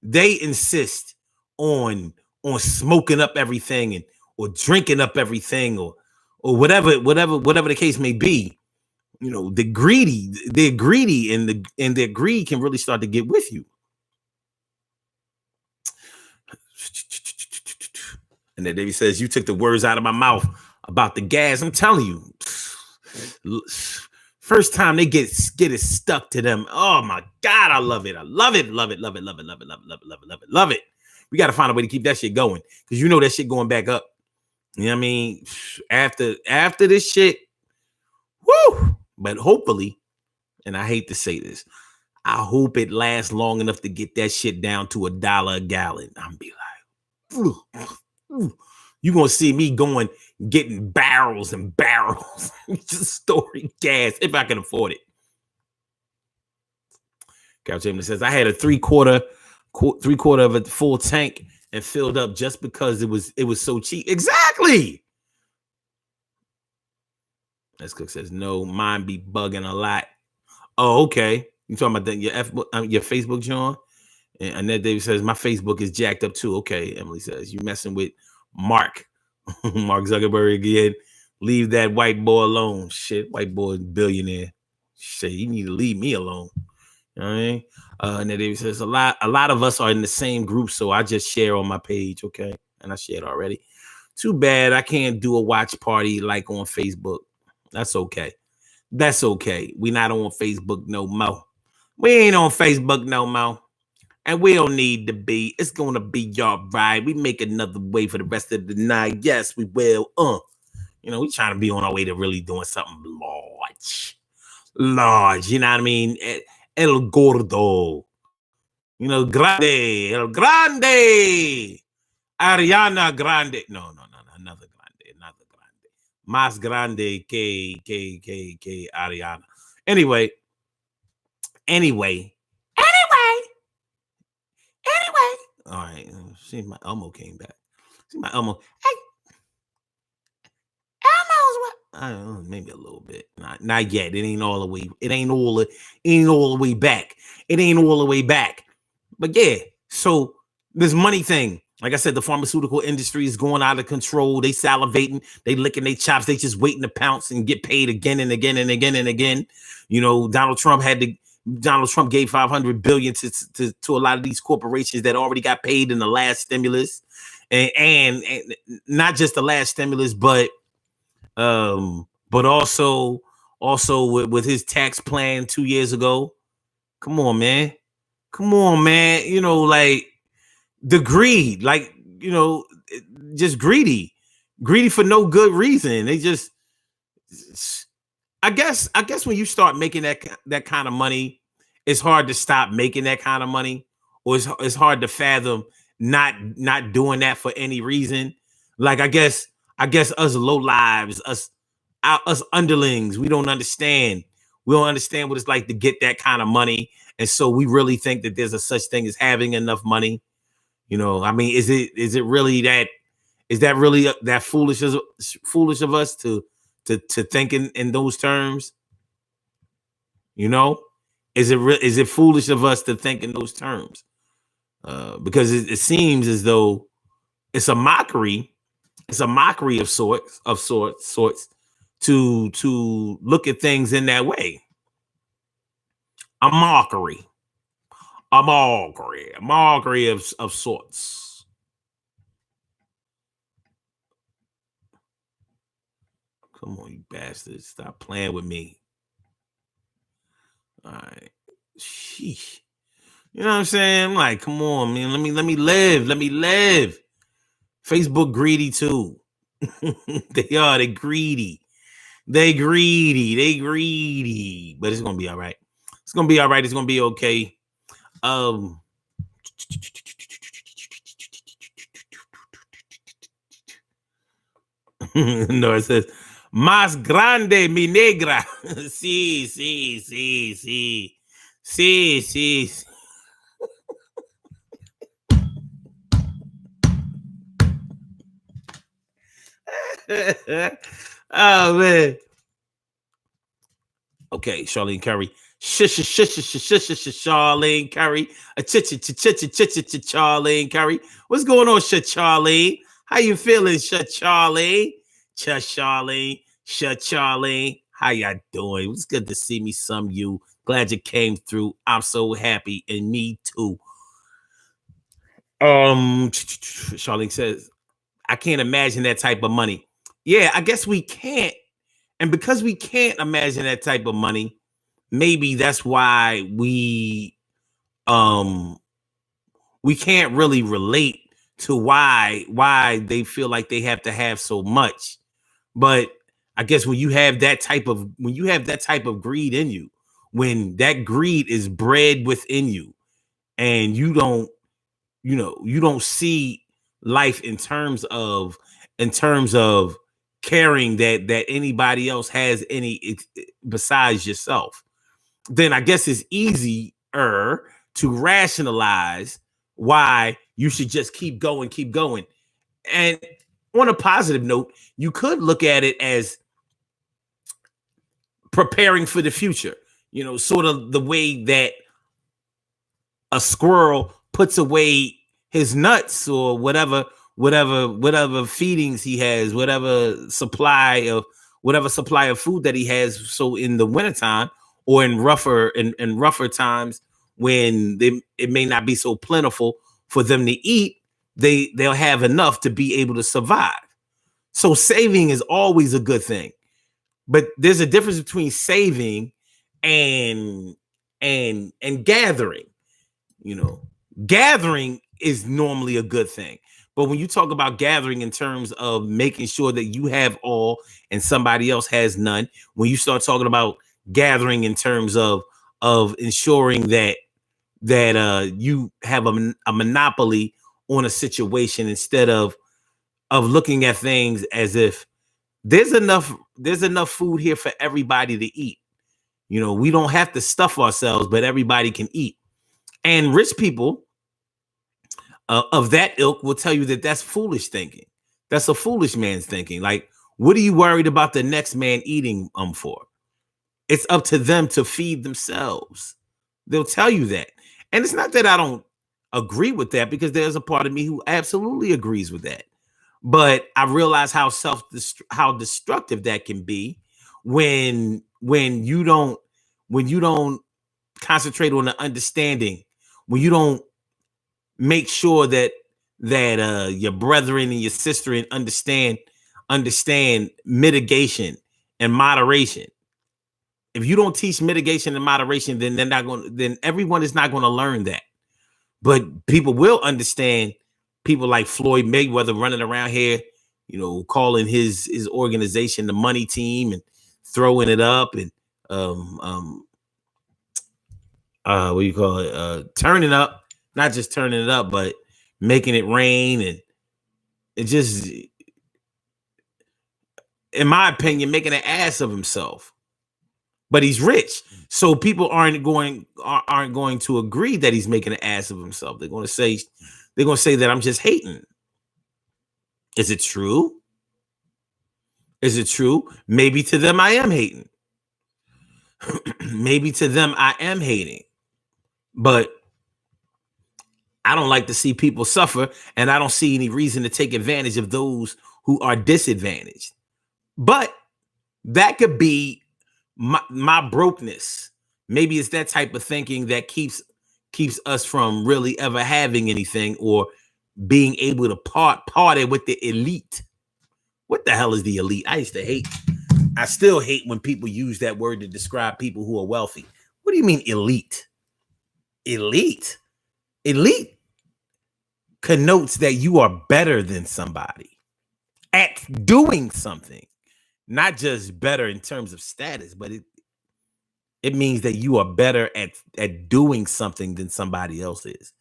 they insist on smoking up everything or drinking up everything or whatever the case may be. You know, they're greedy and their greed can really start to get with you. And then David says, you took the words out of my mouth about the gas. I'm telling you, first time they get it stuck to them. Oh my God, I love it. I love it. Love it. We got to find a way to keep that shit going, because you know that shit going back up. You know what I mean? After this shit, woo! But hopefully and I hate to say this, I hope it lasts long enough to get that shit down to $1 a gallon. I'm be like, you're gonna see me getting barrels and barrels, just storing gas if I can afford it. Cal Chamberlain says I had a three quarter of a full tank and filled up just because it was so cheap. Exactly. S Cook says no, mine be bugging a lot. Oh, okay. You talking about your Facebook, John? And Annette Davis says my Facebook is jacked up too. Okay, Emily says you messing with Mark Zuckerberg again. Leave that white boy alone. Shit, white boy billionaire. Shit, you need to leave me alone. You know what I mean? Annette Davis says a lot of us are in the same group, so I just share on my page. Okay, and I shared already. Too bad I can't do a watch party like on Facebook. That's okay. That's okay. We not on Facebook no more. We ain't on Facebook no more. And we don't need to be. It's going to be all right. We make another way for the rest of the night. Yes, we will. You know, we trying to be on our way to really doing something large. You know what I mean? El Gordo. You know, Grande. El Grande. Ariana Grande. No. Another Grande. Más grande que Ariana. Anyway. All right. See, my Elmo came back. See, my Elmo. Hey, Elmo's what? I don't know, maybe a little bit. Not yet. It ain't all the way. It ain't all the way back. It ain't all the way back. But yeah. So this money thing. Like I said, the pharmaceutical industry is going out of control. They salivating, they licking their chops, they just waiting to pounce and get paid again and again and again and again. You know, Donald Trump gave $500 billion to a lot of these corporations that already got paid in the last stimulus, and not just the last stimulus, but also with his tax plan 2 years ago. Come on, man. You know, like. The greed, like, you know, just greedy for no good reason. They just, I guess when you start making that kind of money, it's hard to stop making that kind of money, or it's hard to fathom not doing that for any reason. Like, I guess us low lives, us underlings, we don't understand. We don't understand what it's like to get that kind of money, and so we really think that there's a such thing as having enough money. You know, I mean, is it really that? Is that really that foolish of us to think in those terms? You know, is it foolish of us to think in those terms? Because it seems as though it's a mockery. It's a mockery of sorts to look at things in that way. A mockery. A mockery of sorts. Come on, you bastards. Stop playing with me. All right. Sheesh. You know what I'm saying? I'm like, come on, man. Let me live. Let me live. Facebook greedy too. They're greedy. They greedy. But it's gonna be all right. It's gonna be all right. It's gonna be okay. No, it says más grande mi negra. Sí. Oh man. Okay, Charlene Curry. Charlene Curry. Charlene Curry. What's going on, Charlene? How you feeling, Charlene? Charlene. How y'all doing? It's good to see me, some you. Glad you came through. I'm so happy, and me too. Charlene says, I can't imagine that type of money. Yeah, I guess we can't. And because we can't imagine that type of money, maybe that's why we can't really relate to why they feel like they have to have so much. But I guess when you have that type of greed in you, when that greed is bred within you, and you don't see life in terms of caring that anybody else has any besides yourself, then I guess it's easier to rationalize why you should just keep going. And on a positive note, you could look at it as preparing for the future, sort of the way that a squirrel puts away his nuts or whatever feedings he has, whatever supply of food that he has. So in the wintertime or in rougher times when it may not be so plentiful for them to eat, they'll have enough to be able to survive. So saving is always a good thing. But there's a difference between saving and gathering. Gathering is normally a good thing. But when you talk about gathering in terms of making sure that you have all and somebody else has none, when you start talking about gathering in terms of ensuring that you have a monopoly on a situation, instead of looking at things as if there's enough food here for everybody to eat. We don't have to stuff ourselves, but everybody can eat. And rich people of that ilk will tell you that that's foolish thinking. That's a foolish man's thinking. Like, what are you worried about the next man eating for? It's up to them to feed themselves. They'll tell you that. And it's not that I don't agree with that, because there's a part of me who absolutely agrees with that. But I realize how destructive that can be when you don't concentrate on the understanding, when you don't make sure that your brethren and your sister understand mitigation and moderation. If you don't teach mitigation and moderation, then everyone is not going to learn that. But people will understand. People like Floyd Mayweather running around here, calling his organization the money team and throwing it up and what do you call it? Turning up, not just turning it up, but making it rain. And it just, in my opinion, making an ass of himself. But he's rich, so people aren't going to agree that he's making an ass of himself. They're going to say that I'm just hating. Is it true? Is it true? Maybe to them I am hating. Maybe to them I am hating. But I don't like to see people suffer, and I don't see any reason to take advantage of those who are disadvantaged. But that could be my brokenness. Maybe it's that type of thinking that keeps us from really ever having anything or being able to party with the elite. What the hell is the elite? I still hate when people use that word to describe people who are wealthy. What do you mean elite? Elite connotes that you are better than somebody at doing something. Not just better in terms of status, but it means that you are better at doing something than somebody else is.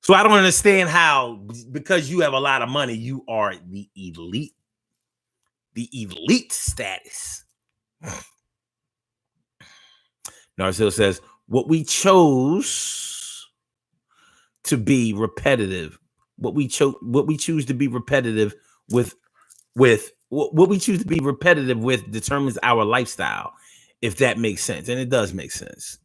So I don't understand how, because you have a lot of money, you are the elite status. Narsil says, what we chose to be repetitive, what we choose to be repetitive with what we choose to be repetitive with determines our lifestyle, if that makes sense. And it does make sense,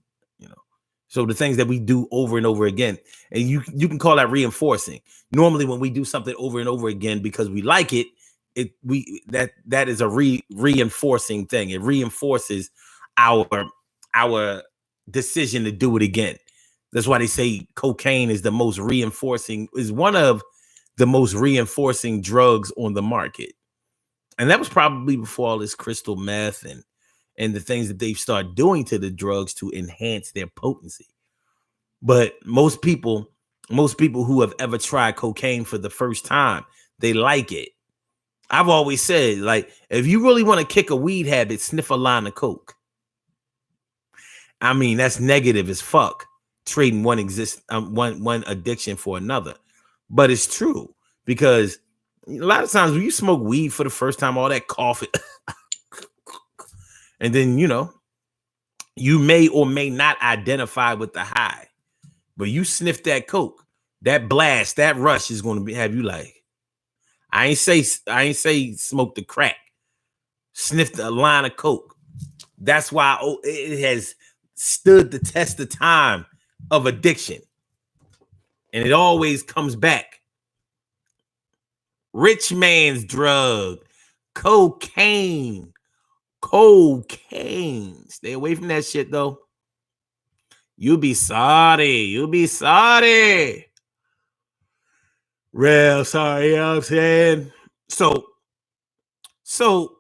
So the things that we do over and over again, and you can call that reinforcing. Normally, when we do something over and over again because we like it, that is a reinforcing thing. It reinforces our decision to do it again. That's why they say cocaine is one of the most reinforcing drugs on the market. And that was probably before all this crystal meth and the things that they've started doing to the drugs to enhance their potency. But most people who have ever tried cocaine for the first time, they like it. I've always said, like, if you really want to kick a weed habit, sniff a line of coke. I mean, that's negative as fuck. Trading one addiction for another. But it's true because a lot of times when you smoke weed for the first time, all that coughing, and then you may or may not identify with the high, but you sniff that coke, that blast, that rush is going to have you like, I ain't say smoke the crack, sniff the line of coke. That's why it has stood the test of time of addiction, and it always comes back. Rich man's drug, cocaine. Stay away from that shit though. You'll be sorry. Real sorry, you know what I'm saying? So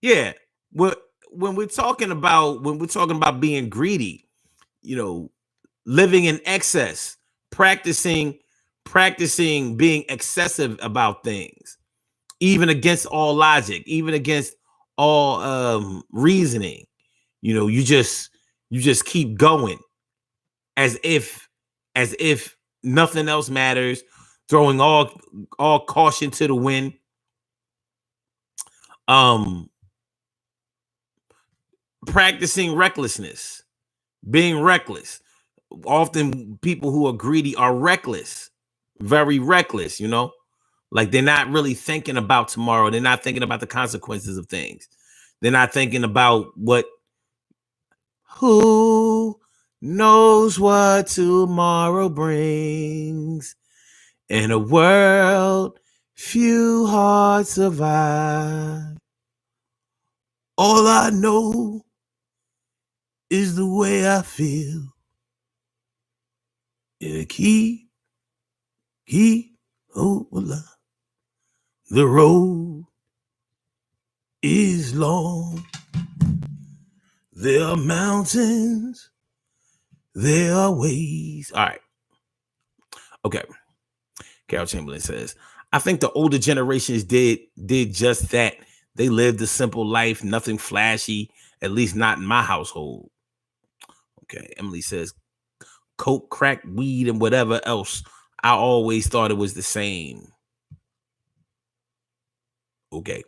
yeah, when we're talking about being greedy, living in excess, practicing being excessive about things, even against all logic, even against all reasoning. You just keep going as if nothing else matters, throwing all caution to the wind. Practicing recklessness, being reckless. Often people who are greedy are reckless, very reckless, like they're not really thinking about tomorrow. They're not thinking about the consequences of things. They're not thinking about who knows what tomorrow brings. In a world, few hearts survive. All I know is the way I feel. Yeah, keep alive. The road is long. There are mountains. There are ways. All right. Okay. Carol Chamberlain says, I think the older generations did just that. They lived a simple life, nothing flashy, at least not in my household. Okay. Emily says, coke, crack, weed, and whatever else. I always thought it was the same. Okay.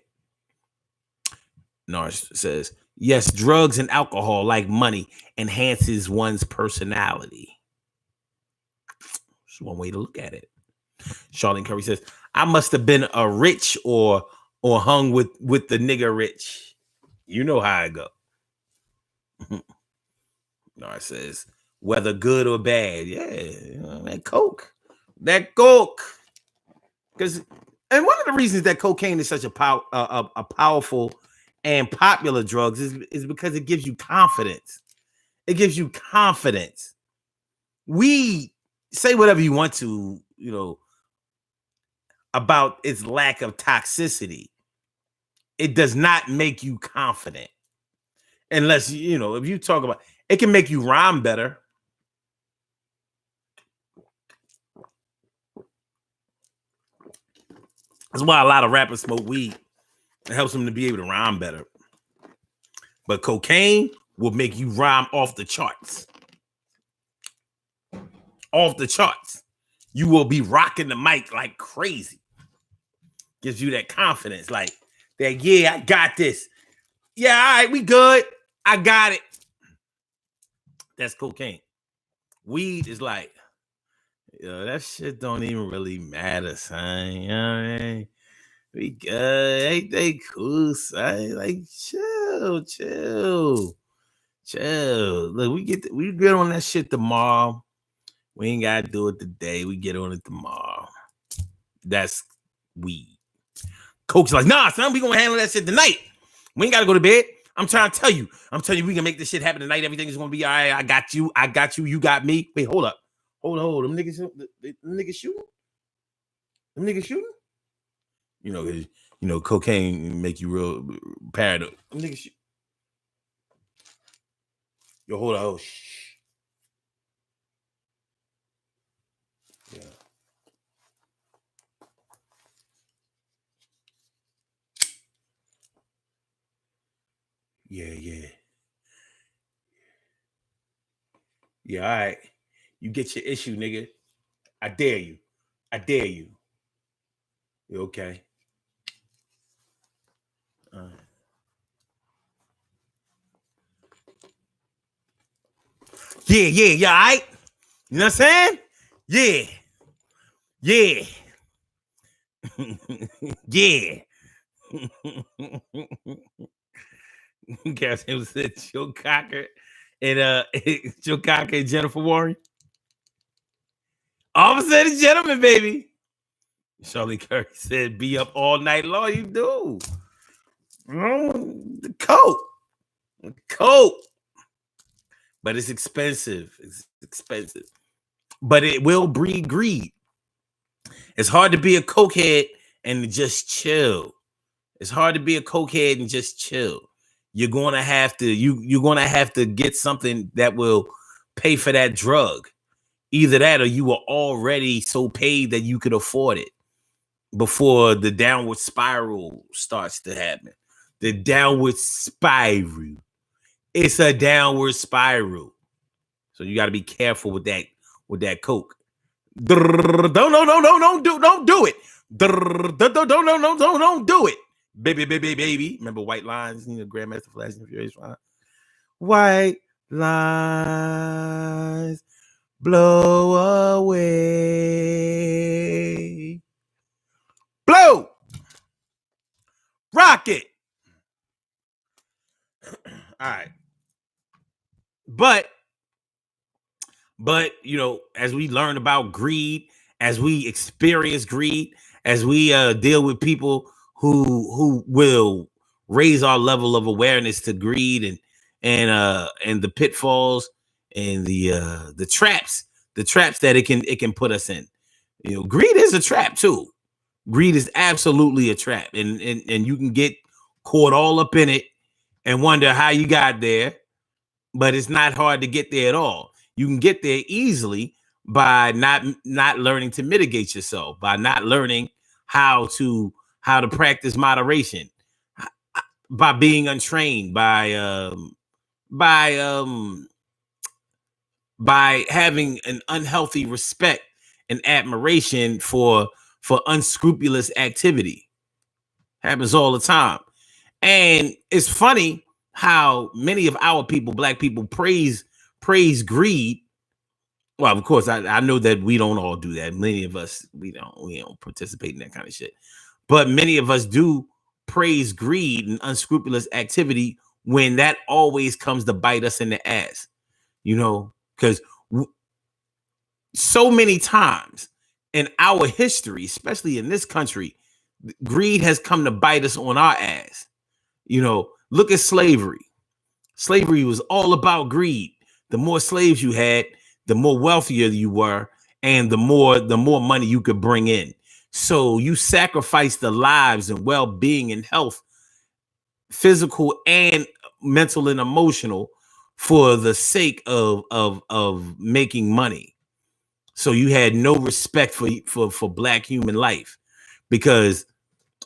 Norris says, yes, drugs and alcohol, like money, enhances one's personality. That's one way to look at it. Charlene Curry says, I must have been a rich or hung with the nigger rich. You know how I go. Norris says, whether good or bad. Yeah, that coke. Because, and one of the reasons that cocaine is such a powerful and popular drug is because it gives you confidence. It gives you confidence. We say whatever you want to, about its lack of toxicity. It does not make you confident. Unless, if you talk about, it can make you rhyme better. That's why a lot of rappers smoke weed. It helps them to be able to rhyme better. But cocaine will make you rhyme off the charts. Off the charts. You will be rocking the mic like crazy. Gives you that confidence, like that, yeah, I got this. Yeah, all right, we good. I got it. That's cocaine. Weed is like, that shit don't even really matter, son. You know what I mean? We good. Ain't they cool, son? Like, chill. Look, we get on that shit tomorrow. We ain't gotta do it today. We get on it tomorrow. That's weed. Coke's like, nah, son, we gonna handle that shit tonight. We ain't gotta go to bed. I'm trying to tell you, we can make this shit happen tonight. Everything is gonna be all right. I got you. You got me. Wait, hold up. Hold. Them niggas shooting? Them niggas shooting? Cocaine make you real paranoid. Them niggas shoot. Yo, hold on. Oh, shh. Yeah. Yeah, all right. You get your issue, nigga. I dare you. I dare you. You okay? Yeah, all right? You know what I'm saying? Yeah. Yeah. Yeah. Guess it was Joe Cocker and Joe Cocker and Jennifer Warren. All of a sudden, gentlemen, baby. Charlie Kirk said, "Be up all night long." You do. The coat. But it's expensive. It's expensive. But it will breed greed. It's hard to be a cokehead and just chill. It's hard to be a cokehead and just chill. You're gonna have to you're gonna have to get something that will pay for that drug. Either that or you were already so paid that you could afford it before the downward spiral starts to happen. The downward spiral. It's a downward spiral. So you got to be careful with that coke. Don't do it. Don't do it. Baby. Remember White Lines, Grandmaster Flash and Furious 5? White lines blow away. Blow. Rocket. All right. But as we learn about greed, as we experience greed, as we deal with people who will raise our level of awareness to greed and the pitfalls and the traps that it can put us in. Greed is a trap too. Greed is absolutely a trap, and you can get caught all up in it and wonder how you got there, but it's not hard to get there at all. You can get there easily by not learning to mitigate yourself, by not learning how to practice moderation, by being untrained, by having an unhealthy respect and admiration for unscrupulous activity. Happens all the time. And it's funny how many of our people, Black people, praise greed. Well, of course, I know that we don't all do that. Many of us, we don't participate in that kind of shit. But many of us do praise greed and unscrupulous activity when that always comes to bite us in the ass. Because so many times in our history, especially in this country, greed has come to bite us on our ass. Look at slavery. Slavery was all about greed. The more slaves you had, the more wealthier you were, and the more money you could bring in. So you sacrificed the lives and well-being and health, physical and mental and emotional, for the sake of making money. So you had no respect for Black human life because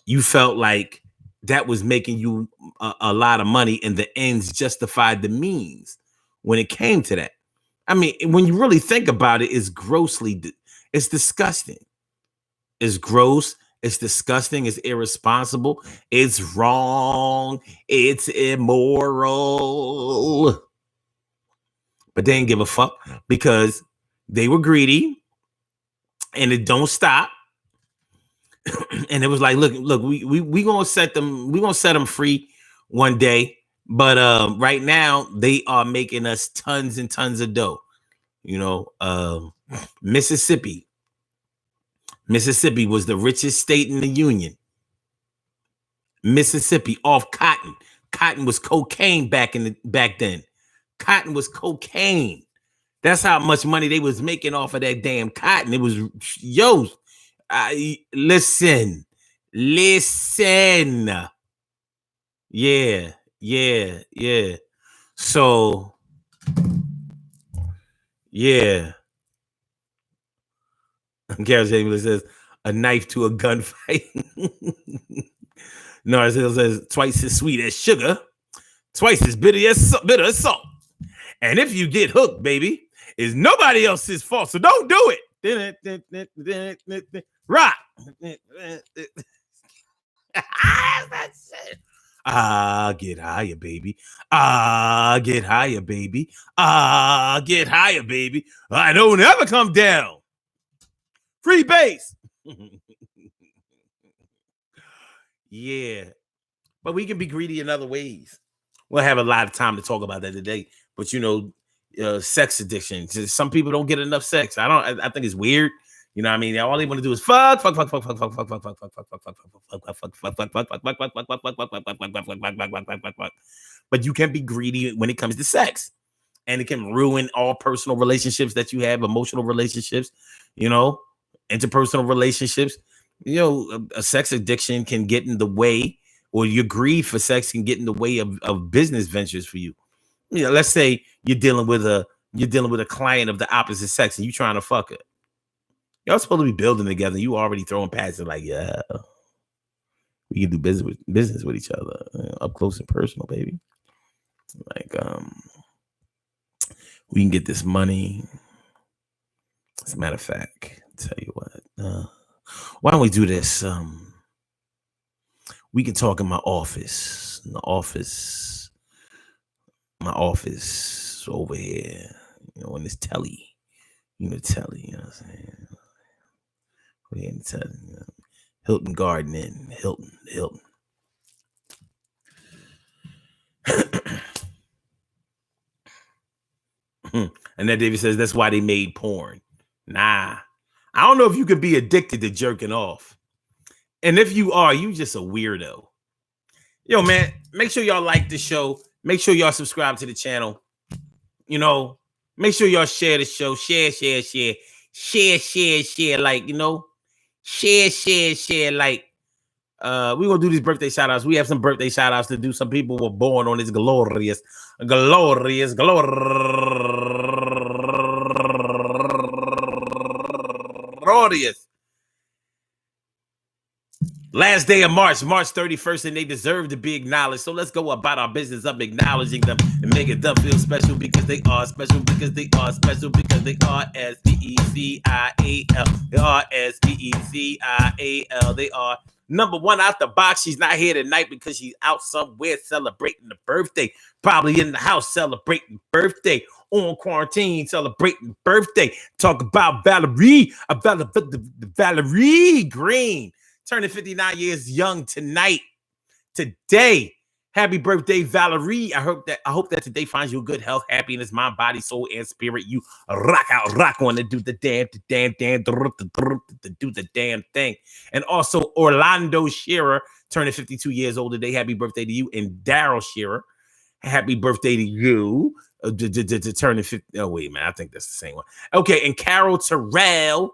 you felt like that was making you a lot of money, and the ends justified the means when it came to that. I mean, when you really think about it, it's disgusting. It's gross. It's disgusting. It's irresponsible. It's wrong. It's immoral. But they didn't give a fuck because they were greedy, and it don't stop. And it was like, look, we gonna set them free one day, but right now they are making us tons and tons of dough. Mississippi was the richest state in the union. Mississippi, off cotton. Cotton was cocaine back then. Cotton was cocaine. That's how much money they was making off of that damn cotton. It was listen. Yeah. So, yeah. Gareth James says a knife to a gunfight. Narzel says twice as sweet as sugar, twice as bitter as salt. And if you get hooked, baby, is nobody else's fault. So don't do it. Rock. That's it. Get higher, baby. Get higher, baby. Get higher, baby. I don't ever come down. Free base. Yeah. But we can be greedy in other ways. We'll have a lot of time to talk about that today. But sex addiction. Some people don't get enough sex. I think it's weird. You know what I mean? All they want to do is fuck. But you can be greedy when it comes to sex. And it can ruin all personal relationships that you have, emotional relationships, interpersonal relationships. A sex addiction can get in the way, or your greed for sex can get in the way of business ventures for you. Let's say you're dealing with a client of the opposite sex and you're trying to fuck her. Y'all supposed to be building together. You already throwing past it like, yeah, we can do business with each other, up close and personal, baby. Like, we can get this money. As a matter of fact, I'll tell you what, why don't we do this? We can talk in my office. My office over here, on this telly. Telly, you know what I'm saying? We're in telly, Hilton Garden Inn, Hilton. And then David says that's why they made porn. Nah. I don't know if you could be addicted to jerking off. And if you are, you just a weirdo. Yo, man, make sure y'all like the show. Make sure y'all subscribe to the channel. Make sure y'all share the show. Share. Like, share. Like, we're going to do these birthday shout outs. We have some birthday shout outs to do. Some people were born on this glorious. Last day of March 31st, and they deserve to be acknowledged. So let's go about our business of acknowledging them and making them feel special because they are special, because they are special, because they are S-P-E-C-I-A-L. They are S-P-E-C-I-A-L. They are number one out the box. She's not here tonight because she's out somewhere celebrating the birthday. Probably in the house celebrating birthday. On quarantine celebrating birthday. Talk about Valerie Green. Turning 59 years young today. Happy birthday, Valerie. I hope that today finds you good health, happiness, mind, body, soul, and spirit. You rock on to do the damn thing. And also Orlando Shearer turning 52 years old today. Happy birthday to you. And Daryl Shearer, happy birthday to you. Turning 50. Oh, wait, man. I think that's the same one. Okay, and Carol Terrell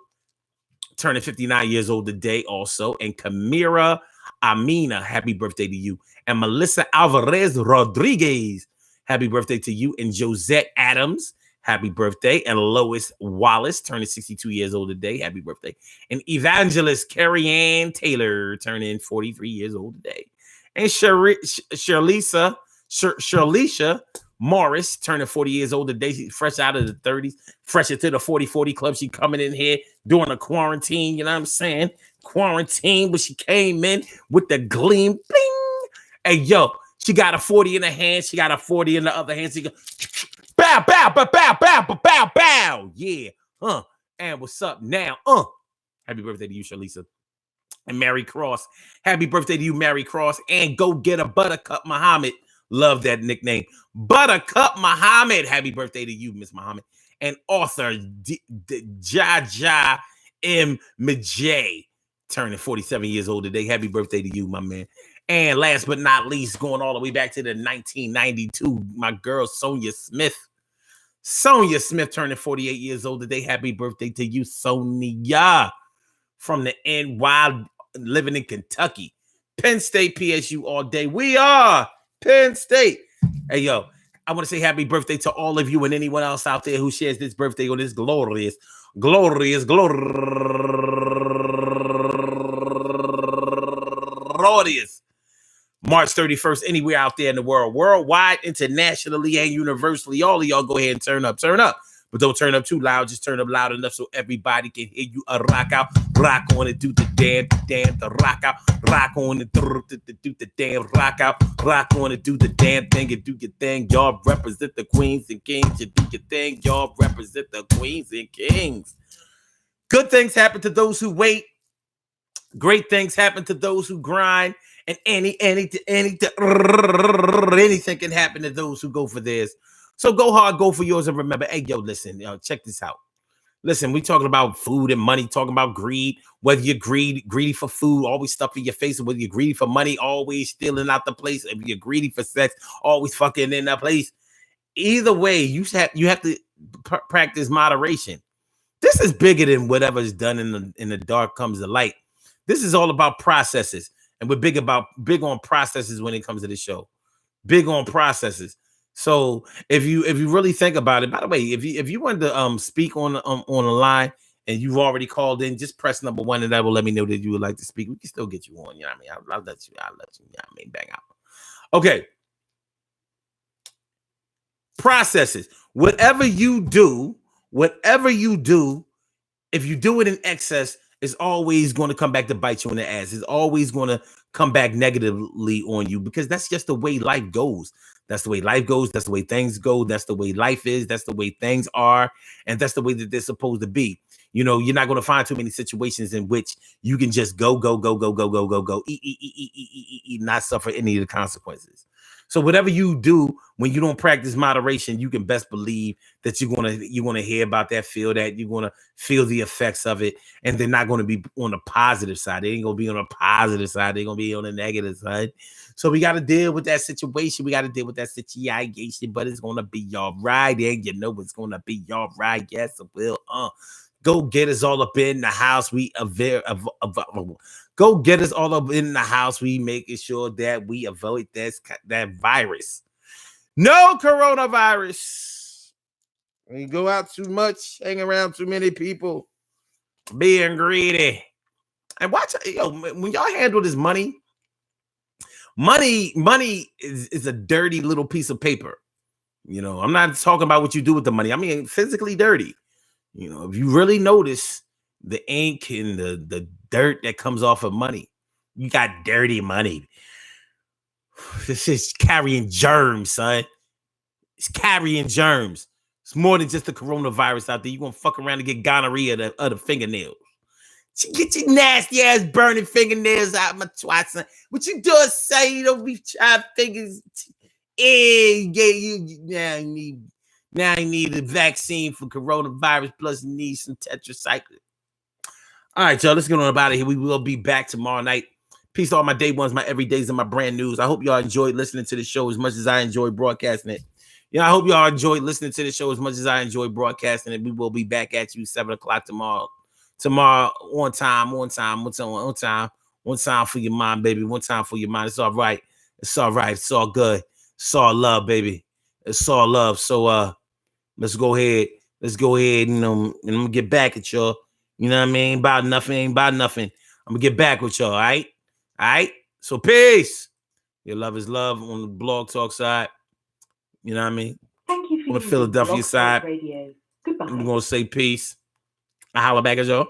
turning 59 years old today also. And Kamira Amina, happy birthday to you. And Melissa Alvarez Rodriguez, happy birthday to you. And Josette Adams, happy birthday. And Lois Wallace, turning 62 years old today, happy birthday. And Evangelist Carrie Ann Taylor, turning 43 years old today. And Shirlisa Morris, turning 40 years old today. She's fresh out of the 30s, fresh into the 40-40 club. She coming in here during a quarantine, you know what I'm saying? Quarantine, but she came in with the gleam, bling. Hey, yo, she got a 40 in her hand. She got a 40 in the other hand. She go, bow, bow, bow, bow, bow, bow, bow. Yeah, and what's up now? Happy birthday to you, Shalisa. And Mary Cross, happy birthday to you, Mary Cross. And go get a Buttercup Muhammad. Love that nickname. Buttercup Muhammad. Happy birthday to you, Miss Muhammad. And author Jaja M. Majay, turning 47 years old today. Happy birthday to you, my man. And last but not least, going all the way back to the 1992, my girl, Sonia Smith. Sonia Smith turning 48 years old today. Happy birthday to you, Sonia. From the NY, living in Kentucky. Penn State, PSU all day. We are Penn State. Hey, yo, I want to say happy birthday to all of you and anyone else out there who shares this birthday on this glorious March 31st, anywhere out there in the world, worldwide, internationally, and universally. All of y'all go ahead and turn up. but don't turn up too loud. Just turn up loud enough so everybody can hear you. Rock out, rock on it, do the damn, the rock out, rock on it, do the damn, rock out, rock on it, do the damn thing and do your thing. Y'all represent the queens and kings. You do your thing. Y'all represent the queens and kings. Good things happen to those who wait. Great things happen to those who grind. And anything can happen to those who go for theirs. So go hard, go for yours, and remember, hey, yo, listen, check this out. Listen, we talking about food and money, talking about greed. Whether you're greedy for food, always stuffing your face. Whether you're greedy for money, always stealing out the place. If you're greedy for sex, always fucking in that place. Either way, you have to practice moderation. This is bigger than whatever's done in the dark comes to light. This is all about processes. And we're big on processes when it comes to the show. Big on processes. So if you really think about it, by the way, if you want to speak on the line and you've already called in, just press number 1 and that will let me know that you would like to speak. We can still get you on. You know what I mean? I'll let you. You know what I mean? Bang out. Okay. Processes. Whatever you do, if you do it in excess, it's always going to come back to bite you in the ass. It's always going to come back negatively on you because that's just the way life goes. That's the way life goes. That's the way things go. That's the way life is. That's the way things are. And that's the way that they're supposed to be. You know, you're not going to find too many situations in which you can just go, not suffer any of the consequences. So whatever you do, when you don't practice moderation, you can best believe that you're gonna hear about that, feel that, you're gonna feel the effects of it, and they're not gonna be on the positive side. They ain't gonna be on the positive side. They're gonna be on the negative side. So we got to deal with that situation. We got to deal with that situation, but it's gonna be all right, and you know it's gonna be all right. Yes, it will. Go get us all up in the house. Go get us all up in the house. We making sure that we avoid that virus. No coronavirus. When you go out too much, hang around too many people, being greedy. And watch, when y'all handle this money is a dirty little piece of paper. You know, I'm not talking about what you do with the money. I mean, physically dirty. You know, if you really notice the ink and the dirt that comes off of money, you got dirty money. This is carrying germs, son. It's carrying germs. It's more than just the coronavirus out there. You're going to fuck around and get gonorrhea of the fingernails. Get your nasty ass burning fingernails out of my twat, son. What you doing, say you don't be trying fingers? Now you need a vaccine for coronavirus, plus you need some tetracycline. All right, y'all, let's get on about it here. We will be back tomorrow night. Peace to all my day ones, my everydays, and my brand news. I hope y'all enjoyed listening to the show as much as I enjoyed broadcasting it. I hope y'all enjoyed listening to the show as much as I enjoyed broadcasting it. We will be back at you 7 o'clock tomorrow. Tomorrow, on time for your mind, baby. One time for your mind. It's all right. It's all right. It's all good. It's all love, baby. It's all love. So, let's go ahead and I'm gonna get back at y'all. You know what I mean? Ain't about nothing. I'm gonna get back with y'all. All right. So peace. Your love is love on the Blog Talk side. You know what I mean? Thank you for on the Philadelphia side. Radio. Goodbye. I'm gonna say peace. I holler back at y'all.